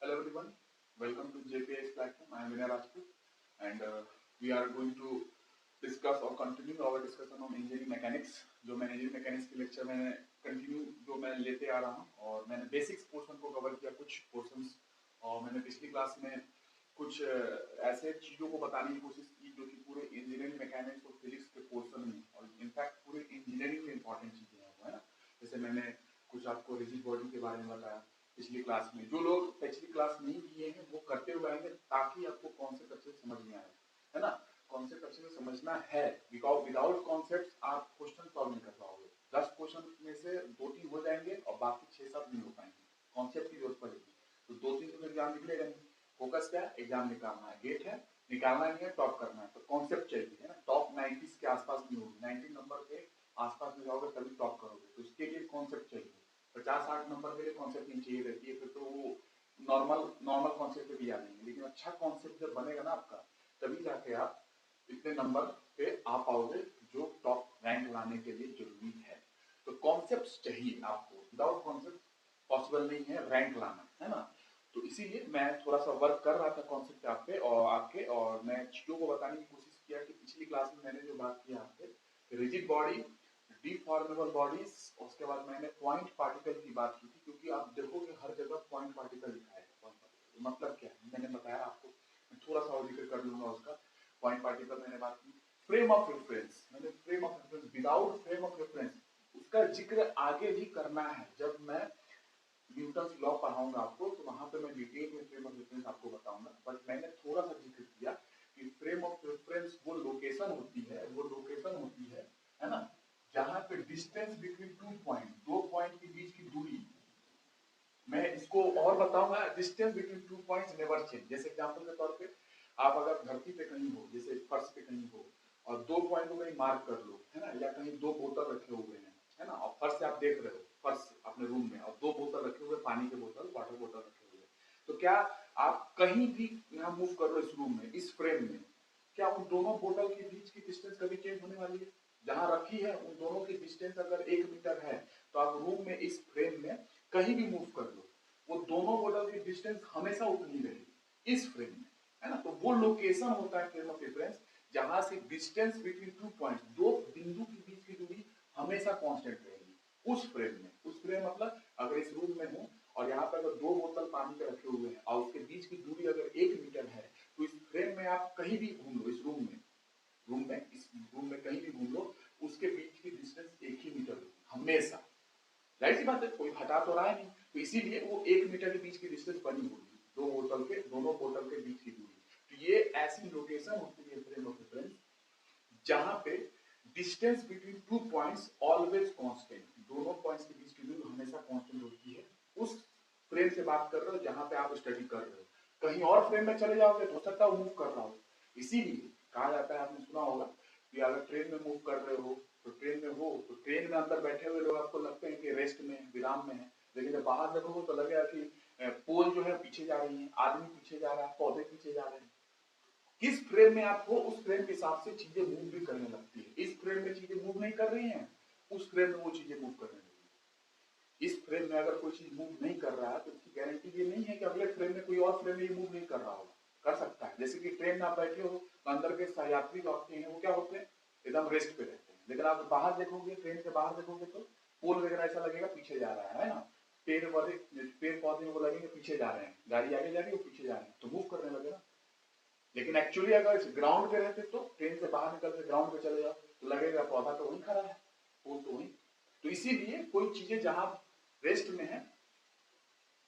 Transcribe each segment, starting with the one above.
Hello everyone, welcome to JPS platform. I am Vinay Rajput and we are going to discuss or continue our discussion on engineering mechanics. जो मैं engineering mechanics के lecture में continue जो मैं लेते आ रहा हूँ और मैंने बेसिक्स पोर्शन को कवर किया कुछ पोर्शंस और मैंने पिछली क्लास में कुछ ऐसे चीज़ों को बताने की कोशिश की जो कि पूरे इंजीनियरिंग मैकेनिक्स और फिजिक्स के पोर्शन में और इनफैक्ट पूरे इंजीनियरिंग में इंपॉर्टेंट चीज़ें हैं, है ना। जैसे मैंने कुछ आपको रिजिड बॉडी के बारे में बताया पिछली क्लास में। जो लोग पिछली क्लास नहीं किए हैं वो करते हुए आएंगे ताकि आपको कॉन्सेप्ट अच्छे से समझ में आए, है ना। कॉन्सेप्ट अच्छे से समझना है, बिकॉज विदाउट कॉन्सेप्ट आप क्वेश्चन सॉल्व नहीं कर पाओगे। 10 क्वेश्चन में से 2-3 हो जाएंगे और बाकी 6-7 नहीं हो पाएंगे। कॉन्सेप्ट की जरूरत पड़ेगी तो 2-3 तो एग्जाम निकलेगा नहीं। फोकस क्या है? एग्जाम निकालना है, गेट है, निकालना नहीं है, टॉप करना है। तो कॉन्सेप्ट चाहिए, है ना। टॉप 90 के आसपास नहीं होगी, 90 नंबर के आसपास में जाओगे तभी टॉप करोगे। तो इसके लिए कॉन्सेप्ट चाहिए। 50-60 नंबर के लिए कॉन्सेप्ट नहीं चाहिए रहती है, फिर तो वो नॉर्मल कॉन्सेप्ट पे भी आ जाएंगे। लेकिन अच्छा कॉन्सेप्ट जब बनेगा ना आपका, तभी जाके आप इतने नंबर पे आ पाओगे जो टॉप रैंक लाने के लिए जरूरी है। तो कॉन्सेप्ट चाहिए आपको, विदाउट कॉन्सेप्ट पॉसिबल नहीं है रैंक लाना, है ना। तो इसीलिए मैं थोड़ा सा वर्क कर रहा था कॉन्सेप्ट आप पे और आपके, और मैं चीजों को बताने की कोशिश किया कि पिछली क्लास में मैंने जो बात की आपसे रिजिड बॉडी, डिफॉर्मेबल बॉडीज, उसके बाद मैंने पॉइंट पार्टिकल की बात की थी, क्योंकि आप देखोगे हर जगह पॉइंट पार्टिकल लिखा है। पॉइंट पार्टिकल मतलब क्या है मैंने बताया आपको, मैं थोड़ा सा और जिक्र कर लूंगा उसका। पॉइंट पार्टिकल मैंने बात की। फ्रेम ऑफ रेफरेंस, मैंने frame of reference, without frame of reference उसका जिक्र आगे भी करना है। जब मैं न्यूटन्स लॉ पढ़ाऊंगा आपको तो वहां पे मैं डिटेल में फ्रेम ऑफ रेफरेंस आपको बताऊंगा। बट मैंने थोड़ा सा जिक्र किया कि फ्रेम ऑफ रेफरेंस वो लोकेशन होती है ना, जहां पे डिस्टेंस बिटवीन दो पॉइंट के बीच की दूरी। मैं इसको और बताऊंगा, distance between 2 points never change. जैसे एग्जांपल के तौर पे आप अगर धरती पे कहीं हो, जैसे फर्श पे कहीं हो और 2 पॉइंट को कहीं मार्क कर लो, है ना, या कहीं 2 बोतल रखे हुए हैं, है ना, और फर्श से आप देख रहे हो, फर्श अपने रूम में, और 2 बोतल रखे हुए, पानी के बोतल, वाटर बोतल रखे हुए, तो क्या आप कहीं भी यहाँ मूव कर रहे हो इस रूम में, इस फ्रेम में, क्या उन दोनों बोतल के बीच की डिस्टेंस कभी चेंज होने वाली है? जहां रखी है उन दोनों की डिस्टेंस अगर 1 मीटर है तो आप रूम में इस फ्रेम में कहीं भी मूव कर लो, वो दोनों बोतल की डिस्टेंस हमेशा उतनी रहेगी इस फ्रेम में, है ना। तो वो लोकेशन होता है फ्रेम ऑफ रेफरेंस, जहां से डिस्टेंस बिटवीन 2 पॉइंट्स, दो बिंदु के बीच की दूरी हमेशा कांस्टेंट रहेगी उस फ्रेम में। उस फ्रेम मतलब अगर इस रूम में हूं और यहाँ पर अगर 2 बोतल पानी के रखे हुए हैं और उसके बीच की दूरी अगर 1 मीटर है, तो इस फ्रेम में आप कहीं भी घूम लो, इस इस रूम में कहीं भी घूम लो, उसके बीच की डिस्टेंस 1 ही मीटर होगी हमेशा। जाहिर सी बात है, कोई हटा तो रहा है नहीं, तो इसीलिए वो 1 मीटर के बीच की डिस्टेंस बनी होगी दोनों बोतल के बीच की दूरी। तो ये ऐसी लोकेशन होती है फ्रेम ऑफ रेफरेंस जहां पे distance between 2 points always constant, दोनों पॉइंट्स के बीच की दूरी हमेशा कांस्टेंट होती है। उस फ्रेम से बात कर रहे हो जहां पे आप स्टडी कर रहे हो। कहीं और फ्रेम में चले जाओगे तो हो सकता है मूव कर रहा हो। इसीलिए कहा जाता है, आपने सुना होगा कि अगर ट्रेन में मूव कर रहे हो तो ट्रेन में अंदर बैठे हुए लोग आपको लगते हैं कि रेस्ट में, विराम में है, लेकिन जब बाहर देखोगे तो लगेगा कि पोल जो है पीछे जा रही है, आदमी पीछे जा रहा है, पौधे पीछे जा रहे हैं। किस फ्रेम में आप हो उस फ्रेम के हिसाब से चीजें मूव भी करने लगती है। इस फ्रेम में चीजें मूव नहीं कर रही हैं, उस फ्रेम में वो चीजें मूव करने लगती है। इस फ्रेम में अगर कोई चीज मूव नहीं कर रहा है तो इसकी गारंटी ये नहीं है कि अगले फ्रेम में कोई और फ्रेम में ये मूव नहीं कर रहा होगा, कर सकता है। जैसे कि ट्रेन में आप बैठे हो तो अंदर के सहयात्री जो आपके हैं वो क्या होते हैं, एकदम रेस्ट पे रहते हैं, लेकिन आप बाहर देखोगे, ट्रेन के बाहर देखोगे तो पोल वगैरह ऐसा लगेगा पीछे जा रहा है ना, पेड़ पौधे वो लगेंगे पीछे जा रहे हैं, गाड़ी आगे जा रही है वो पीछे जा रहे हैं, तो मूव करने लगेगा। लेकिन एक्चुअली अगर ग्राउंड पे रहते तो ट्रेन से बाहर निकल के ग्राउंड पे चले जाओ तो लगेगा पौधा तो वहीं खड़ा है, पोल तो वहीं। तो इसीलिए कोई चीजें जहां रेस्ट में है,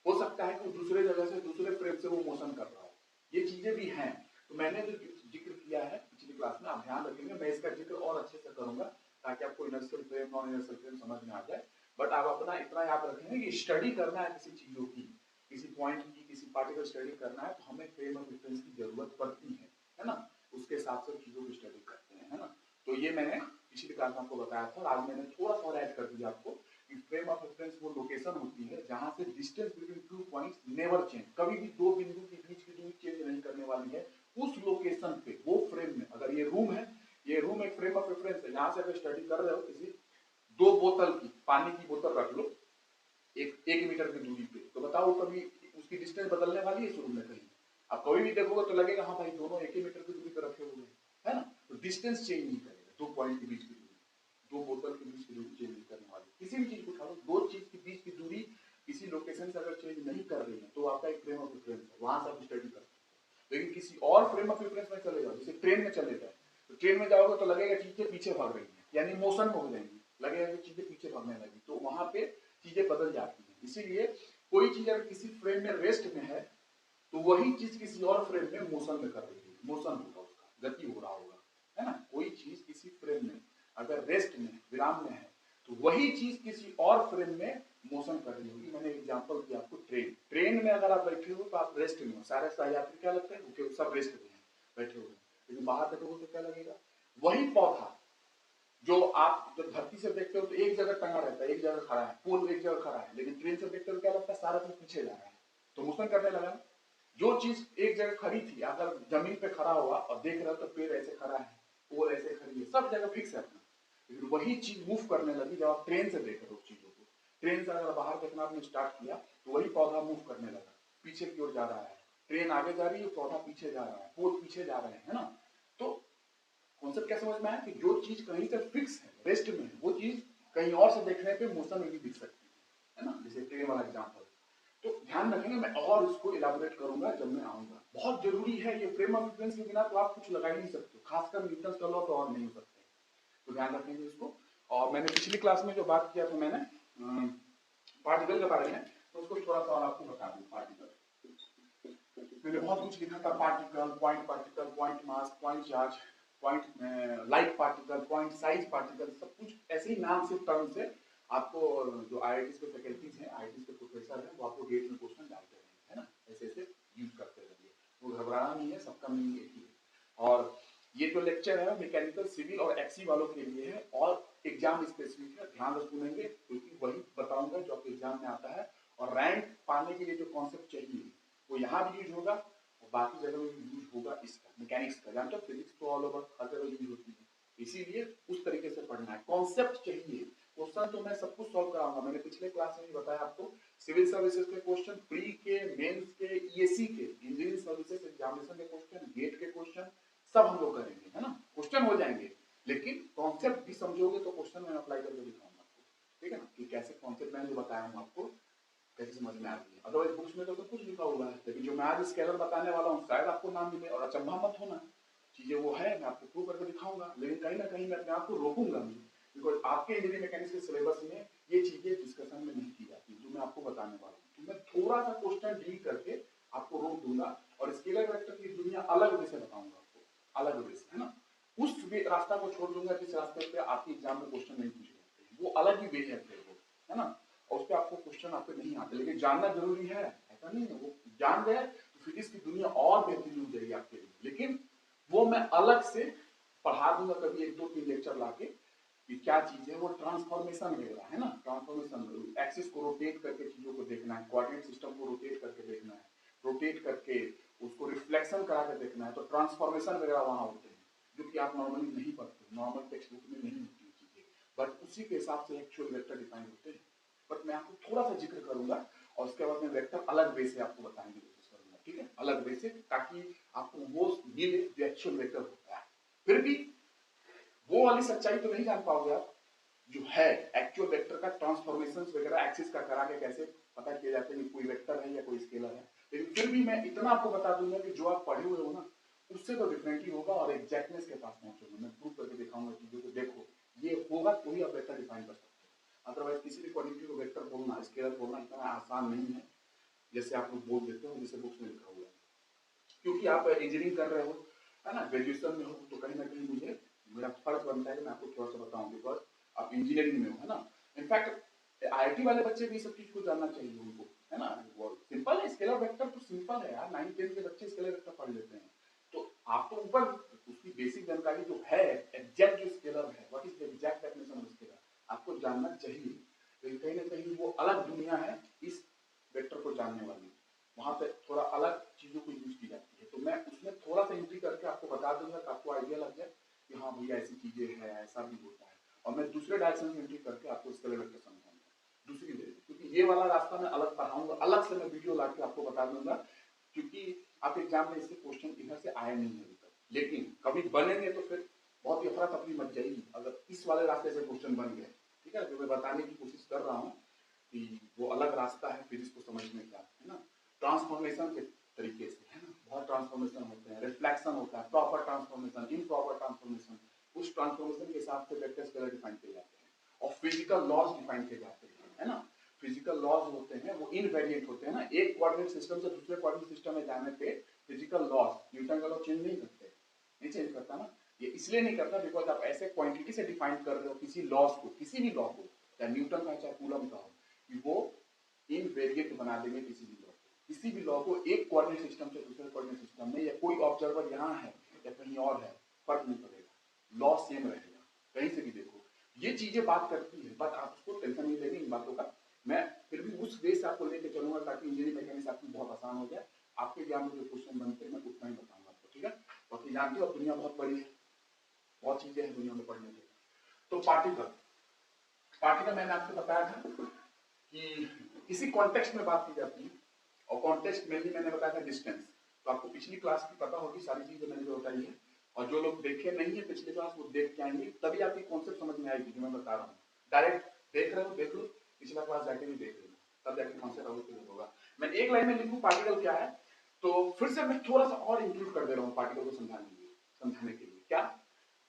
हो सकता है कि दूसरे जगह से, दूसरे फ्रेम से वो मोशन कर रहा हो, ये चीजें भी हैं। तो मैंने जो जिक्र किया है पिछली क्लास में, आप ध्यान रखेंगे, मैं इसका जिक्र और अच्छे से करूंगा ताकि आपको inertial frame, non inertial frame समझ में आ जाए। बट आप अपना इतना याद रखेंगे कि स्टडी करना है किसी चीजों की, किसी पॉइंट की, किसी पार्टिकल स्टडी करना है तो हमें फ्रेम ऑफ रेफरेंस की जरूरत पड़ती है ना। उसके हिसाब से चीजों की स्टडी करते हैं, है ना। तो ये मैंने पिछली क्लास में आपको बताया था, आज मैंने थोड़ा सा और ऐड कर दिया आपको कि फ्रेम ऑफ रेफरेंस वो लोकेशन होती है जहां से distance between 2 points never change, कभी भी दो बिंदु के बीच की दूरी चेंज नहीं करने वाली है। उस लोकेशन पे, वो फ्रेम में, अगर ये रूम है, ये रूम एक फ्रेम ऑफ रेफरेंस है, यहां से अगर स्टडी कर रहे हो किसी 2 बोतल की, पानी की बोतल रख लो एक 1 मीटर की दूरी पे, तो बताओ कभी उसकी डिस्टेंस बदलने वाली है शुरू में कहीं, आप कभी भी देखोगे तो लगेगा हाँ भाई दोनों एक ही मीटर की दूरी पर रखे हुए हैं, है ना। तो डिस्टेंस चेंज नहीं करेगा, 2 पॉइंट के बीच की दूरी, 2 बोतल के बीच की दूरी चेंज नहीं करने वाली। किसी भी चीज को उठा लो, 2 चीज के बीच की दूरी किसी लोकेशन से अगर चेंज नहीं कर रही है तो आपका एक फ्रेम ऑफ रेफरेंस है, वहां से आप स्टडी कर सकते हो। लेकिन किसी और फ्रेम ऑफ रेफरेंस में चले जाओ, जैसे ट्रेन में चले जाए, तो ट्रेन में जाओगे तो लगेगा चीजें पीछे भाग रही है, यानी मोशन में हो जाएंगी, लगेगा कि चीजें पीछे भागने लगी, तो वहां पे चीजें बदल जाती है। इसीलिए कोई चीज अगर किसी फ्रेम में रेस्ट में है तो वही चीज किसी और फ्रेम में मोशन में कर रही है, मोशन होगा, उसका गति हो रहा होगा, है ना। कोई चीज किसी फ्रेम में अगर रेस्ट में, विराम में है, तो वही चीज किसी और फ्रेम में मोशन कर रही होगी। मैंने एग्जांपल दिया आपको, ट्रेन में अगर आप बैठे हो तो आप रेस्ट में हो, सारे यात्री क्या लगता है रुके, सब रेस्ट में है, बैठे हुए, लेकिन बाहर बैठोगे तो क्या लगेगा, वही पौधा जो आप जब धरती से देखते हो तो एक जगह टंगा रहता है, एक जगह खड़ा है, पोल एक जगह खड़ा है, लेकिन ट्रेन से देखते हो क्या लगता है सारा चीज पीछे जा रहा है, तो मोशन करने लगा। जो चीज एक जगह खड़ी थी अगर जमीन पे खड़ा हुआ और देख रहा हो तो पेड़ ऐसे खड़ा है, पोल ऐसे खड़ी है, सब जगह फिक्स है अपना, लेकिन वही चीज मूव करने लगी जब आप ट्रेन से देख रहे हो उस चीजों को। ट्रेन से अगर बाहर देखना आपने स्टार्ट किया तो वही पौधा मूव करने लगा, पीछे की ओर जा रहा है, ट्रेन आगे जा रही है, पौधा पीछे जा रहा है, पोल पीछे जा रहे हैं, है ना। तो कॉन्सेप्ट क्या समझ में आया कि जो चीज कहीं से फिक्स है, रेस्ट में है, वो चीज कहीं और से देखने पे मोशन में भी दिख सकती है ना, जैसे ट्रेन वाला एग्जांपल। तो ध्यान रखेंगे, मैं और इसको इलाबोरेट करूंगा जब मैं आऊंगा। बहुत जरूरी है ये फ्रेम ऑफ रेफरेंस के बिना तो आप कुछ लगा ही नहीं सकते, खासकर न्यूटन का लॉ तो और नहीं हो सकते, तो ध्यान रखेंगे इसको। और मैंने पिछली क्लास में जो बात किया था मैंने पार्टिकल के बारे में, तो उसको थोड़ा सा और आपको बता दूं। पार्टिकल मैंने बहुत कुछ लिखा था, particle, point mass, point charge, point light particle, point size particle, सब कुछ ऐसे ही नाम से टर्म से आपको जो आईआईटी के फैकल्टीज हैं, आईआईटी के प्रोफेसर हैं, वो आपको गेट में क्वेश्चन डालते रहेंगे, है ना, ऐसे ऐसे यूज करते रहेंगे, वो घबराना नहीं है, सबका मीनिंग एक ही है। और ये जो लेक्चर है मैकेनिकल, सिविल और एक्सी वालों के लिए है और एग्जाम स्पेसिफिक है, ध्यान से सुनेंगे क्योंकि वही बताऊंगा जो आपके एग्जाम में आता है। और रैंक पाने के लिए जो कॉन्सेप्ट चाहिए वो यहाँ भी यूज होगा और बाकी जगह में भी यूज होगा, इसका मैकेनिक्स का, जानते हो फिजिक्स तो ऑल ओवर हर जगह यूज होती है, इसीलिए उस तरीके से पढ़ना है, कॉन्सेप्ट चाहिए। क्वेश्चन तो मैं सब कुछ सॉल्व कराऊंगा, मैंने पिछले क्लास में भी बताया आपको, सिविल सर्विसेज के क्वेश्चन, प्री के, मेंस के, ईएससी के, इंजीनियरिंग सर्विसेज एग्जामिनेशन के क्वेश्चन, गेट के क्वेश्चन, सब हम लोग करेंगे, है ना, क्वेश्चन हो जाएंगे, लेकिन कॉन्सेप्ट भी समझोगे तो क्वेश्चन में अप्लाई करके दिखाऊंगा आपको, ठीक है ना, कि कैसे कॉन्सेप्ट मैंने जो बताया हूँ आपको कैसे समझ में आती है। अदरवाइज बुक्स में तो सब कुछ लिखा हुआ है, लेकिन जो मैं आज स्केलर बताने वाला हूँ शायद आपको नाम मिले, और अचंभा मत होना, चीजें वो है, मैं आपको प्रूव करके दिखाऊंगा, लेकिन कहीं ना कहीं मैं अपने आप को रोकूंगा भी, बिकॉज आपके इंजीनियरिंग मैकेनिक्स के सिलेबस में ये चीजें डिस्कशन में नहीं की जाती जो मैं आपको बताने वाला हूँ, तो मैं थोड़ा सा क्वेश्चन डील करके आपको रोक दूंगा और स्केलर वेक्टर की दुनिया अलग वे से बताऊंगा आपको, अलग वे से, है ना। उस रास्ता को छोड़ दूंगा जिस रास्ते पे आपके एग्जाम में क्वेश्चन नहीं पूछे जाते, वो अलग ही वे है फिर वो, है ना, और उस पर आपको क्वेश्चन आपको नहीं आते, लेकिन जानना जरूरी है, ऐसा नहीं है, वो जान गए तो फिजिक्स की दुनिया और बेहतरीन हो जाएगी आपके लिए, लेकिन वो मैं अलग से पढ़ा दूंगा कभी 1-2-3 लेक्चर लाके कि क्या चीज है वो, ट्रांसफॉर्मेशन वगैरह, है ना, ट्रांसफॉर्मेशन, एक्सिस को रोटेट करके चीजों को देखना है, कोऑर्डिनेट सिस्टम को रोटेट करके देखना है, रोटेट करके उसको रिफ्लेक्शन करा के देखना है, तो ट्रांसफॉर्मेशन वगैरह वहां होते हैं जो कि आप नॉर्मली नहीं पढ़ते, नॉर्मल टेक्स्ट बुक में नहीं होती चीजें, बट उसी के हिसाब से एक्चुअल वेक्टर डिफाइन होते हैं, बट मैं आपको थोड़ा सा जिक्र करूंगा और उसके बाद मैं वेक्टर अलग वे से आपको बताने की कोशिश करूंगा, ठीक है, अलग वे से, ताकि आपको वो मिले जो एक्चुअल वेक्टर होता है। फिर भी वो वाली सच्चाई तो नहीं जान पाओगे आप जो है एक्चुअल वेक्टर का ट्रांसफॉर्मेशन वगैरह एक्सिस का करा के कैसे पता किया जाता है कि कोई वेक्टर है या कोई स्केलर है, लेकिन फिर भी मैं इतना आपको बता दूंगा कि जो आप पढ़े हुए हो ना उससे तो डिफरेंटली होगा और एग्जैक्टनेस के पास पहुंचोगे, मैं प्रूव करके दिखाऊंगा चीजों को, देखो ये होगा तो ही आप वेक्टर डिफाइन कर सकते हो, अदरवाइज किसी भी क्वांटिटी को वेक्टर बोलना, स्केलर बोलना इतना आसान नहीं है जैसे आप लोग बोल देते हो, जैसे बुक्स में लिखा हुआ है, क्योंकि आप इंजीनियरिंग कर रहे हो, है ना, ग्रेजुएशन में हो, तो कहीं ना कहीं मुझे मेरा फर्ज बनता है कि मैं आपको थोड़ा सा बताऊं, बिकॉज आप इंजीनियरिंग में हो, है ना। इनफैक्ट आईआईटी वाले बच्चे भी सब चीज को जानना चाहिए उनको, है ना, वो सिंपल है, स्केलर वेक्टर तो सिंपल है यार, 9th-10th के बच्चे स्केलर वेक्टर पढ़ लेते हैं, तो आप तो ऊपर उसकी बेसिक जानकारी जो है, एग्जैक्ट जो स्केलर है, what is the exact definition of scalar, आपको जानना चाहिए, लेकिन कहीं ना कहीं वो अलग दुनिया है इस वेक्टर को जानने वाली, वहां पे थोड़ा अलग चीजों को यूज की जाती है, तो मैं उसमें थोड़ा सा एंट्री करके आपको बता दूंगा कि आपको आइडिया लग जाए कि हाँ भैया ऐसी चीजें हैं, ऐसा भी होता है, और मैं दूसरे डायरेक्शन में एंट्री करके आपको स्केलर वेक्टर समझाऊंगा दूसरी वे, क्योंकि ये वाला रास्ता मैं अलग पढ़ाऊंगा, अलग से मैं वीडियो ला के आपको बता दूंगा, क्योंकि आप एग्जाम में इससे क्वेश्चन इधर से आए नहीं है अभी तक, लेकिन कभी बनेंगे तो फिर बहुत ही अफरा तफरी मच जाएगी अगर इस वाले रास्ते से क्वेश्चन बन गए। ठीक है, जो मैं बताने की कोशिश कर रहा हूँ कि वो अलग रास्ता है फिजिक्स को समझने का, है ना, ट्रांसफॉर्मेशन के तरीके से, है ना, बहुत ट्रांसफॉर्मेशन होते हैं, रिफ्लेक्शन होता है, प्रॉपर ट्रांसफॉर्मेशन, इम्प्रॉपर ट्रांसफॉर्मेशन, उस ट्रांसफॉर्मेशन के हिसाब से वेक्टर स्केलर डिफाइन किए जाते हैं और फिजिकल लॉज डिफाइन किए जाते हैं, है ना। फिजिकल लॉज होते हैं वो इनवेरिएंट होते हैं ना, एक कोऑर्डिनेट सिस्टम से दूसरे कोऑर्डिनेट सिस्टम में जाने पे फिजिकल लॉज, न्यूटन का लॉ चेंज नहीं करते, नहीं चेंज करता ना। ये इसलिए नहीं करता बिकॉज आप ऐसे क्वांटिटी से डिफाइन कर रहे हो किसी लॉज को, किसी भी लॉ को, चाहे न्यूटन का चाहे कूलम का हो, कि वो इनवेरिएंट बना देंगे किसी भी लॉ को। किसी भी लॉ को एक कोऑर्डिनेट सिस्टम से दूसरे कोऑर्डिनेट सिस्टम में, या कोई ऑब्जर्वर यहाँ है या कहीं और है, फर्क नहीं पड़ेगा, लॉ सेम रहेगा, कहीं से भी देखो। ये चीजें बात करती है, बट आप उसको टेंशन नहीं लेंगे इन बातों का, मैं फिर भी उस वे से आपको लेके चलूंगा ताकि इंजीनियरिंग मैकेनिक्स आपकी बहुत आसान हो जाए। आपके एग्जाम में जो क्वेश्चन बनते हैं मैं उतना ही बताऊंगा आपको, ठीक है। बाकी जानते हो दुनिया बहुत बड़ी है, बहुत चीजें हैं दुनिया में पढ़ने के। तो पार्टिकल, पार्टिकल मैंने आपको बताया था कि इसी कॉन्टेक्स्ट में बात की जाती है, और कॉन्टेक्स्ट में ही मैंने बताया था डिस्टेंस। तो आपको पिछली क्लास की पता होगी सारी चीजें मैंने जो बताई है, और जो लोग देखे नहीं है पिछली क्लास वो देख के आएंगे, तभी आपकी कॉन्सेप्ट समझ में आएगी जो मैं बता रहा हूँ। डायरेक्ट देख रहे हो देख लो, पिछला क्लास जाके भी देख लेना, तब जाके कॉन्सेप्ट आपको क्लियर होगा। मैं एक लाइन में लिखूं पार्टिकल क्या है, तो फिर से मैं थोड़ा सा और इंक्लूड कर दे रहा हूँ पार्टिकल को समझाने के लिए। क्या,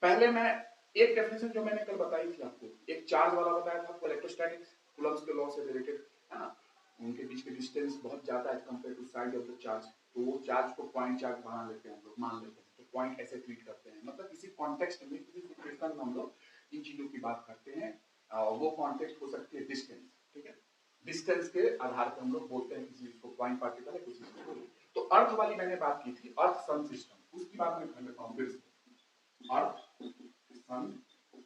पहले मैं एक डेफिनेशन जो मैंने कल बताई थी आपको, एक चार्ज वाला बताया था आपको, इलेक्ट्रोस्टैटिक्स, कूलम्स के लॉ से रिलेटेड, है ना, उनके बीच के डिस्टेंस बहुत ज्यादा है compare to side of the charge, तो वो चार्ज को पॉइंट चार्ज बना लेते हैं हम लोग, मान लेते हैं, तो पॉइंट ऐसे ट्रीट करते हैं, मतलब किसी कॉन्टेक्स्ट में, किसी सिचुएशन में हम लोग इन चीजों की बात करते हैं, और वो कॉन्टेक्स्ट हो सकती है डिस्टेंस, ठीक है। डिस्टेंस के आधार पर हम लोग बोलते हैं किसी चीज को पॉइंट पार्टिकल है, किसी चीज को। तो अर्थ वाली मैंने बात की थी, अर्थ सन सिस्टम, उसकी बात मैं कर लेता हूँ फिर से। अर्थ सन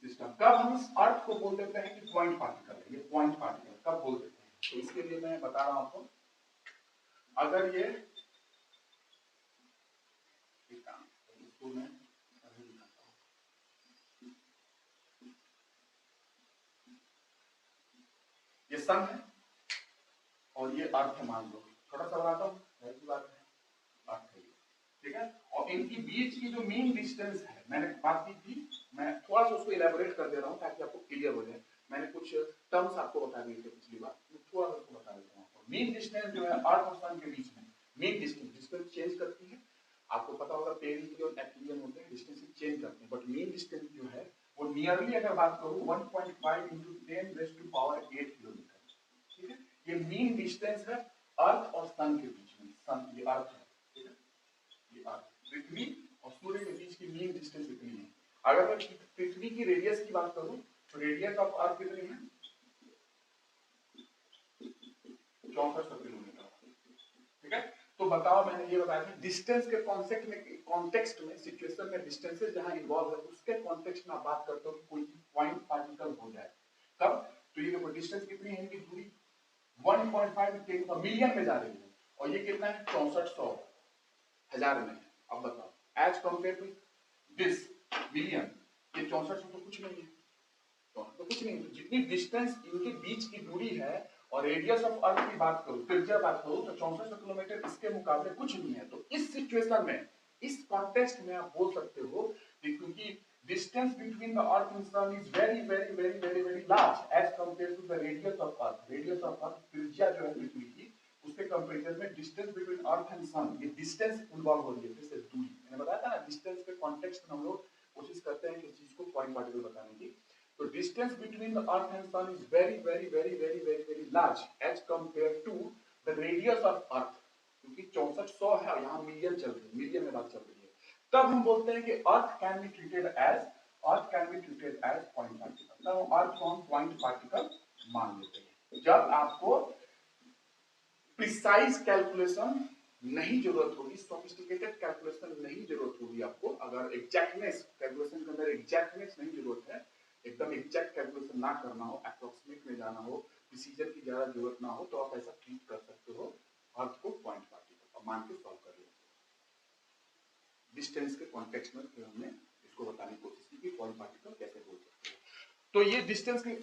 सिस्टम, कब हम इस अर्थ को बोल देते हैं कि पॉइंट पार्टिकल है, ये पॉइंट पार्टिकल कब बोल देते हैं, तो इसके लिए मैं बता रहा हूं आपको, अगर ये इसको मैं दिखाता हूं, ये सन है और ये अर्थ है, मान लो थोड़ा सा बनाता हूं, बात है अर्थ है, ठीक है, और इनकी बीच की जो मीन डिस्टेंस है, मैंने बात की थी, मैं थोड़ा सा उसको इलेबोरेट कर दे रहा हूं ताकि आपको क्लियर हो जाए। मैंने कुछ टर्म्स आपको बता दिए थे पिछली बार, थोड़ा सा उसको बता देता हूं। मीन डिस्टेंस जो है अर्थ और सन के बीच में, मीन डिस्टेंस चेंज करती है, आपको पता होगा पेरिहिलियन और एक्लियन होते हैं, डिस्टेंस चेंज करते हैं, बट मीन डिस्टेंस जो है वो नियरली अगर बात करूं 1.5 into 10 raised to power 8 kilometre, ठीक है। ये मीन डिस्टेंस है अर्थ और सन के बीच में, सन ये अर्थ है, ठीक है, ये अर्थ, पृथ्वी और सूर्य के बीच की मीन डिस्टेंस इतनी है। अगर मैं पृथ्वी की रेडियस की बात करूं तो रेडियस ऑफ अर्थ कितनी है, 6400 किलोमीटर, ठीक है। तो बताओ, मैंने ये बताया था डिस्टेंस के कॉन्टेक्स्ट में सिचुएशन में डिस्टेंसेस जहां इन्वॉल्व है उसके कॉन्टेक्स्ट में आप बात करते हो कि कोई पॉइंट पार्टिकल हो जाए, कब, तो ये देखो डिस्टेंस कितनी है इनकी दूरी, 1.5 10 मिलियन में जा रही है, और ये कितना है 6400 हजार में। अब बताओ as compare to this million, ये 6400 तो कुछ नहीं है, तो कुछ नहीं, तो जितनी डिस्टेंस इनके बीच की दूरी है और रेडियस ऑफ अर्थ की बात करूं, त्रिज्या बात करूं, तो 6400 किलोमीटर इसके मुकाबले कुछ नहीं है। तो इस सिचुएशन में, इस कॉन्टेक्स्ट में आप बोल सकते हो कि क्योंकि distance between the earth and sun is very very very very very large as compare to the radius of earth, radius of earth त्रिज्या जो है पृथ्वी की, उसके कंपैरिजन में distance between earth and sun, ये डिस्टेंस इन्वॉल्व हो रही है, जैसे दूरी मैंने बताया था ना, डिस्टेंस के कॉन्टेक्स्ट में हम लोग कोशिश करते हैं किसी चीज को पॉइंट पार्टिकल बताने की। So distance between the Earth and Sun is very, very, very, very, very, very large as compared to the radius of Earth. क्योंकि 6400 है, यहाँ मिलियन चल रही है, मिलियन में बात चल रही है, तब हम बोलते हैं कि Earth can be treated as point particle। तब Earth को हम point particle मान लेते हैं जब आपको प्रिसाइज कैलकुलेशन नहीं जरूरत होगी, सोफिस्टिकेटेड कैलकुलेशन नहीं जरूरत होगी आपको, अगर एग्जैक्टनेस कैलकुलेशन के अंदर एग्जैक्टनेस नहीं जरूरत है, एकदम एग्जैक्ट कैलकुलेशन ना करना हो, अप्रोक्सीमेट में जाना हो, प्रिसीजन की ज्यादा जरूरत ना हो, तो आप ऐसा ट्रीट कर सकते हो अर्थ को पॉइंट पार्टिकल और मान के सॉल्व कर लेते हो। डिस्टेंस के कॉन्टेक्स्ट में फिर हमने इसको बताने की कोशिश की पॉइंट पार्टिकल कैसे बोल सकते हो। तो ये डिस्टेंस के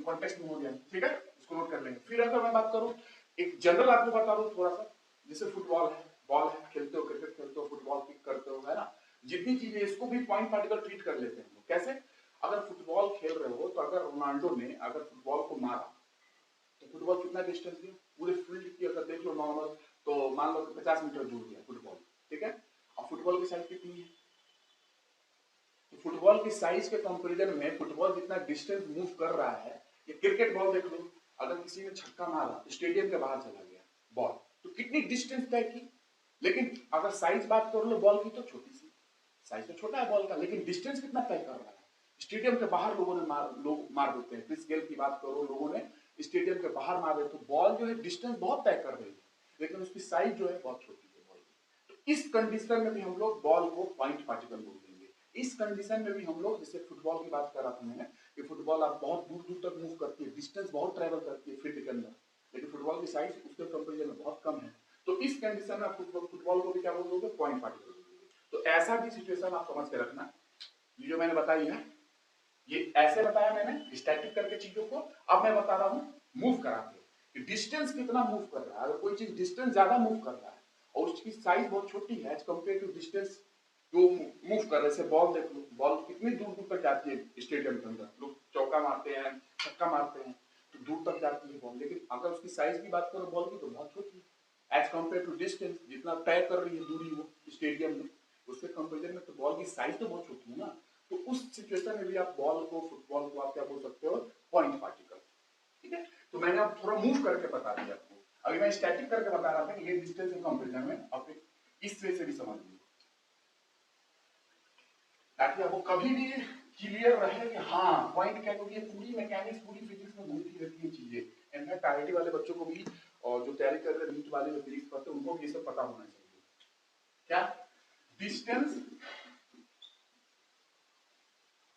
कॉन्टेक्स्ट में हो गया, ठीक है, इसको नोट कर लेंगे। फिर अगर मैं बात करूं, एक जनरल आपको बता दूं थोड़ा सा, जैसे फुटबॉल है, बॉल है, खेलते हो, क्रिकेट खेलते हो, फुटबॉल किक करते हो, है ना, जितनी चीजें, इसको भी पॉइंट पार्टिकल ट्रीट कर लेते हैं। कैसे? अगर फुटबॉल खेल रहे हो तो अगर रोनाल्डो ने अगर फुटबॉल को मारा तो फुटबॉल कितना डिस्टेंस गया, पूरे फील्ड की अगर देख लो नॉर्मल, तो मान लो 50 मीटर दूर गया फुटबॉल, ठीक है। अब फुटबॉल की साइज कितनी है, तो फुटबॉल की साइज के कंपैरिजन में फुटबॉल जितना डिस्टेंस मूव कर रहा है, ये क्रिकेट बॉल देख लो, अगर किसी ने छक्का मारा तो स्टेडियम के बाहर चला गया बॉल, तो कितनी डिस्टेंस तय की। लेकिन अगर साइज बात कर लो बॉल की, तो छोटी सी साइज तो छोटा है बॉल का, लेकिन डिस्टेंस कितना तय कर रहा है। स्टेडियम के बाहर लोगों ने लोग मार देते हैं, क्रिस गेल की बात करो, लोगों ने स्टेडियम के बाहर मारे, तो बॉल जो है डिस्टेंस बहुत तय कर रही है, लेकिन उसकी साइज जो है बहुत छोटी है बॉल की। तो इस कंडीशन में भी हम लोग बॉल को पॉइंट पार्टिकल बोल देंगे। इस कंडीशन में भी हम लोग, जैसे फुटबॉल की बात कर रहा था मैंने, कि फुटबॉल आप बहुत दूर दूर तक मूव करती है, डिस्टेंस बहुत ट्रेवल करती है फील्ड के अंदर, लेकिन फुटबॉल की साइज उसके कंपेरिजन में बहुत कम है। तो इस कंडीशन में आप फुटबॉल को भी क्या बोल दोगे, पॉइंट पार्टिकल बोल दोगे। तो ऐसा भी सिचुएशन आप समझ के रखना, ये जो मैंने बताई है, ये ऐसे बताया मैंने स्टैटिक करके चीजों को, अब मैं बता रहा हूं मूव करा के, डिस्टेंस कितना मूव कर रहा है। अगर कोई चीज डिस्टेंस ज्यादा मूव कर रहा है और उसकी साइज बहुत छोटी है एज कंपेयर टू डिस्टेंस जो मूव कर रहे, बॉल देख लो, बॉल कितनी दूर दूर तक जाती है स्टेडियम के अंदर, लोग चौका मारते हैं, छक्का मारते हैं, तो दूर तक जाती है बॉल, लेकिन अगर उसकी साइज की बात करो बॉल की, तो बहुत छोटी है एज कंपेयर टू डिस्टेंस, जितना तय कर रही है दूरी वो स्टेडियम में, उसके कंपेरिजन में तो बॉल की साइज तो बहुत छोटी है ना। तो उस सिचुएशन में भी आप बॉल को, फुटबॉल को आप क्या बोल सकते हो, पॉइंट पार्टिकल, ठीक है। तो मैंने अब थोड़ा मूव करके बता दिया आपको, अभी मैं स्टैटिक करके बता रहा था कि ये डिस्टेंस इन कंपेरिजन में आप इस वे से भी समझ लीजिए, ताकि आपको कभी भी क्लियर रहे कि हाँ पॉइंट क्या, क्योंकि पूरी मैकेनिक्स, पूरी फिजिक्स में घूमती रहती है चीजें। इनफैक्ट आईआईटी वाले बच्चों को भी, और जो तैयारी कर रहे हैं नीट वाले, जो फिजिक्स पढ़ते हैं, उनको भी ये सब पता होना चाहिए। क्या डिस्टेंस,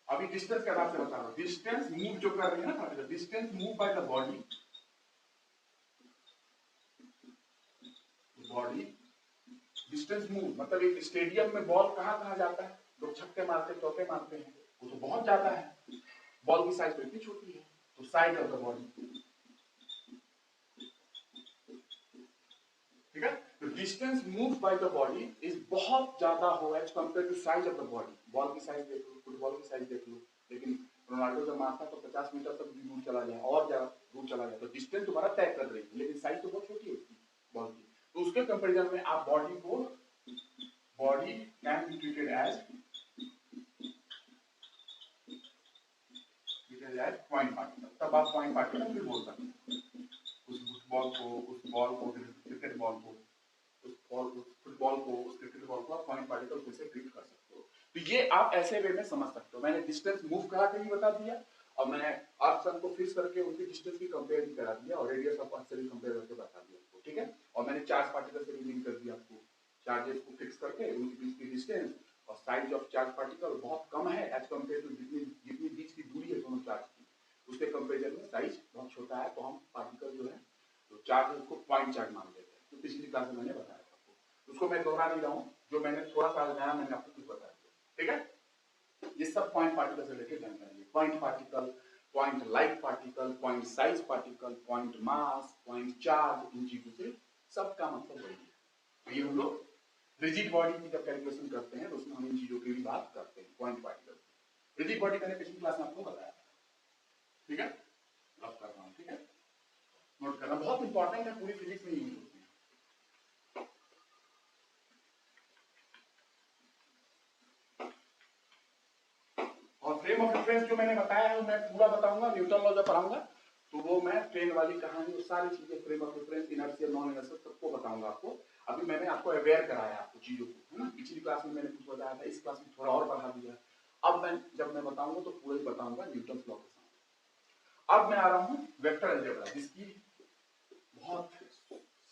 अभी डिस्टेंस के आधार से बता रहा हूं, डिस्टेंस मूव जो कर रही है ना, distance move by the body, body distance move, मतलब एक स्टेडियम में बॉल कहां कहां जाता है, लोग छक्के मारते हैं, चौके मारते हैं, वो तो बहुत ज्यादा है, बॉल की साइज तो इतनी छोटी है, तो साइज ऑफ द बॉडी, ठीक है। तो distance move by the body is बहुत ज्यादा हो as compare to size of the body. Ball की साइज देख लो, फुटबॉल की साइज देख लो, लेकिन रोनाल्डो जब मारता है तो 50 मीटर तक भी दूर चला जाए, और ज्यादा दूर चला जाए, तो डिस्टेंस तुम्हारा तय कर रही है, लेकिन साइज तो बहुत छोटी है उसकी बॉल की। तो उसके कंपेरिजन में आप बॉडी को, body can be treated as point particle, तब आप पॉइंट पार्टिकल भी बोल सकते हैं उस फुटबॉल को, उस बॉल को, क्रिकेट बॉल को, उस बॉल, उस फुटबॉल को, उस क्रिकेट बॉल को आप पॉइंट पार्टिकल फिर से ट्रीट कर सकते हो। तो ये आप ऐसे वे में समझ सकते हो। मैंने डिस्टेंस मूव करा के भी बता दिया, और मैंने आर्क को फिक्स करके उनकी डिस्टेंस भी कंपेयर भी करा दिया, और रेडियस ऑफ अर्थ से भी कंपेयर करके बता दिया आपको, ठीक है। और मैंने चार्ज पार्टिकल से भी लिंक कर दिया आपको, चार्जेस को फिक्स करके उनके बीच की डिस्टेंस और साइज ऑफ चार्ज पार्टिकल बहुत कम है एज कंपेयर टू जितनी जितनी बीच की दूरी है दोनों चार्ज की, उसके कंपेरिजन में साइज बहुत छोटा है, तो हम पार्टिकल जो है, तो चार्ज उसको पॉइंट चार्ज मान लेते हैं। तो पिछली क्लास में मैंने बताया था आपको, उसको मैं दोहरा नहीं रहा हूँ, जो मैंने थोड़ा सा नया मैंने आपको कुछ बता दिया, ठीक है। ये सब पॉइंट पार्टिकल से रिलेटेड जानकारी है। Point particle, point light particle, point size particle, point mass, point charge, इन चीजों से सबका मतलब वही है। तो ये हम लोग रिजिड बॉडी की जब कैलकुलेशन करते हैं तो उसमें हम इन चीजों की भी बात करते हैं, पॉइंट पार्टिकल। रिजिड बॉडी मैंने पिछली क्लास में आपको बताया, ठीक है, रफ कर रहा हूं, ठीक है, नोट करना बहुत इंपॉर्टेंट है, पूरी फिजिक्स में यूज होती है। और फ्रेम ऑफ रेफरेंस जो मैंने बताया है मैं पूरा बताऊंगा, न्यूटन लॉ जब पढ़ाऊंगा तो वो मैं ट्रेन वाली कहानी, वो सारी चीजें, frame of reference, inertial, non inertial, सबको बताऊंगा आपको। अभी मैंने आपको अवेयर कराया आपको चीजों को, है ना, पिछली क्लास में मैंने कुछ बताया था, इस क्लास में थोड़ा और बढ़ा दिया। अब मैं जब मैं बताऊंगा तो पूरा ही बताऊंगा न्यूटन लॉ के साथ। अब मैं आ रहा हूँ वेक्टर अलजेब्रा, जिसकी बहुत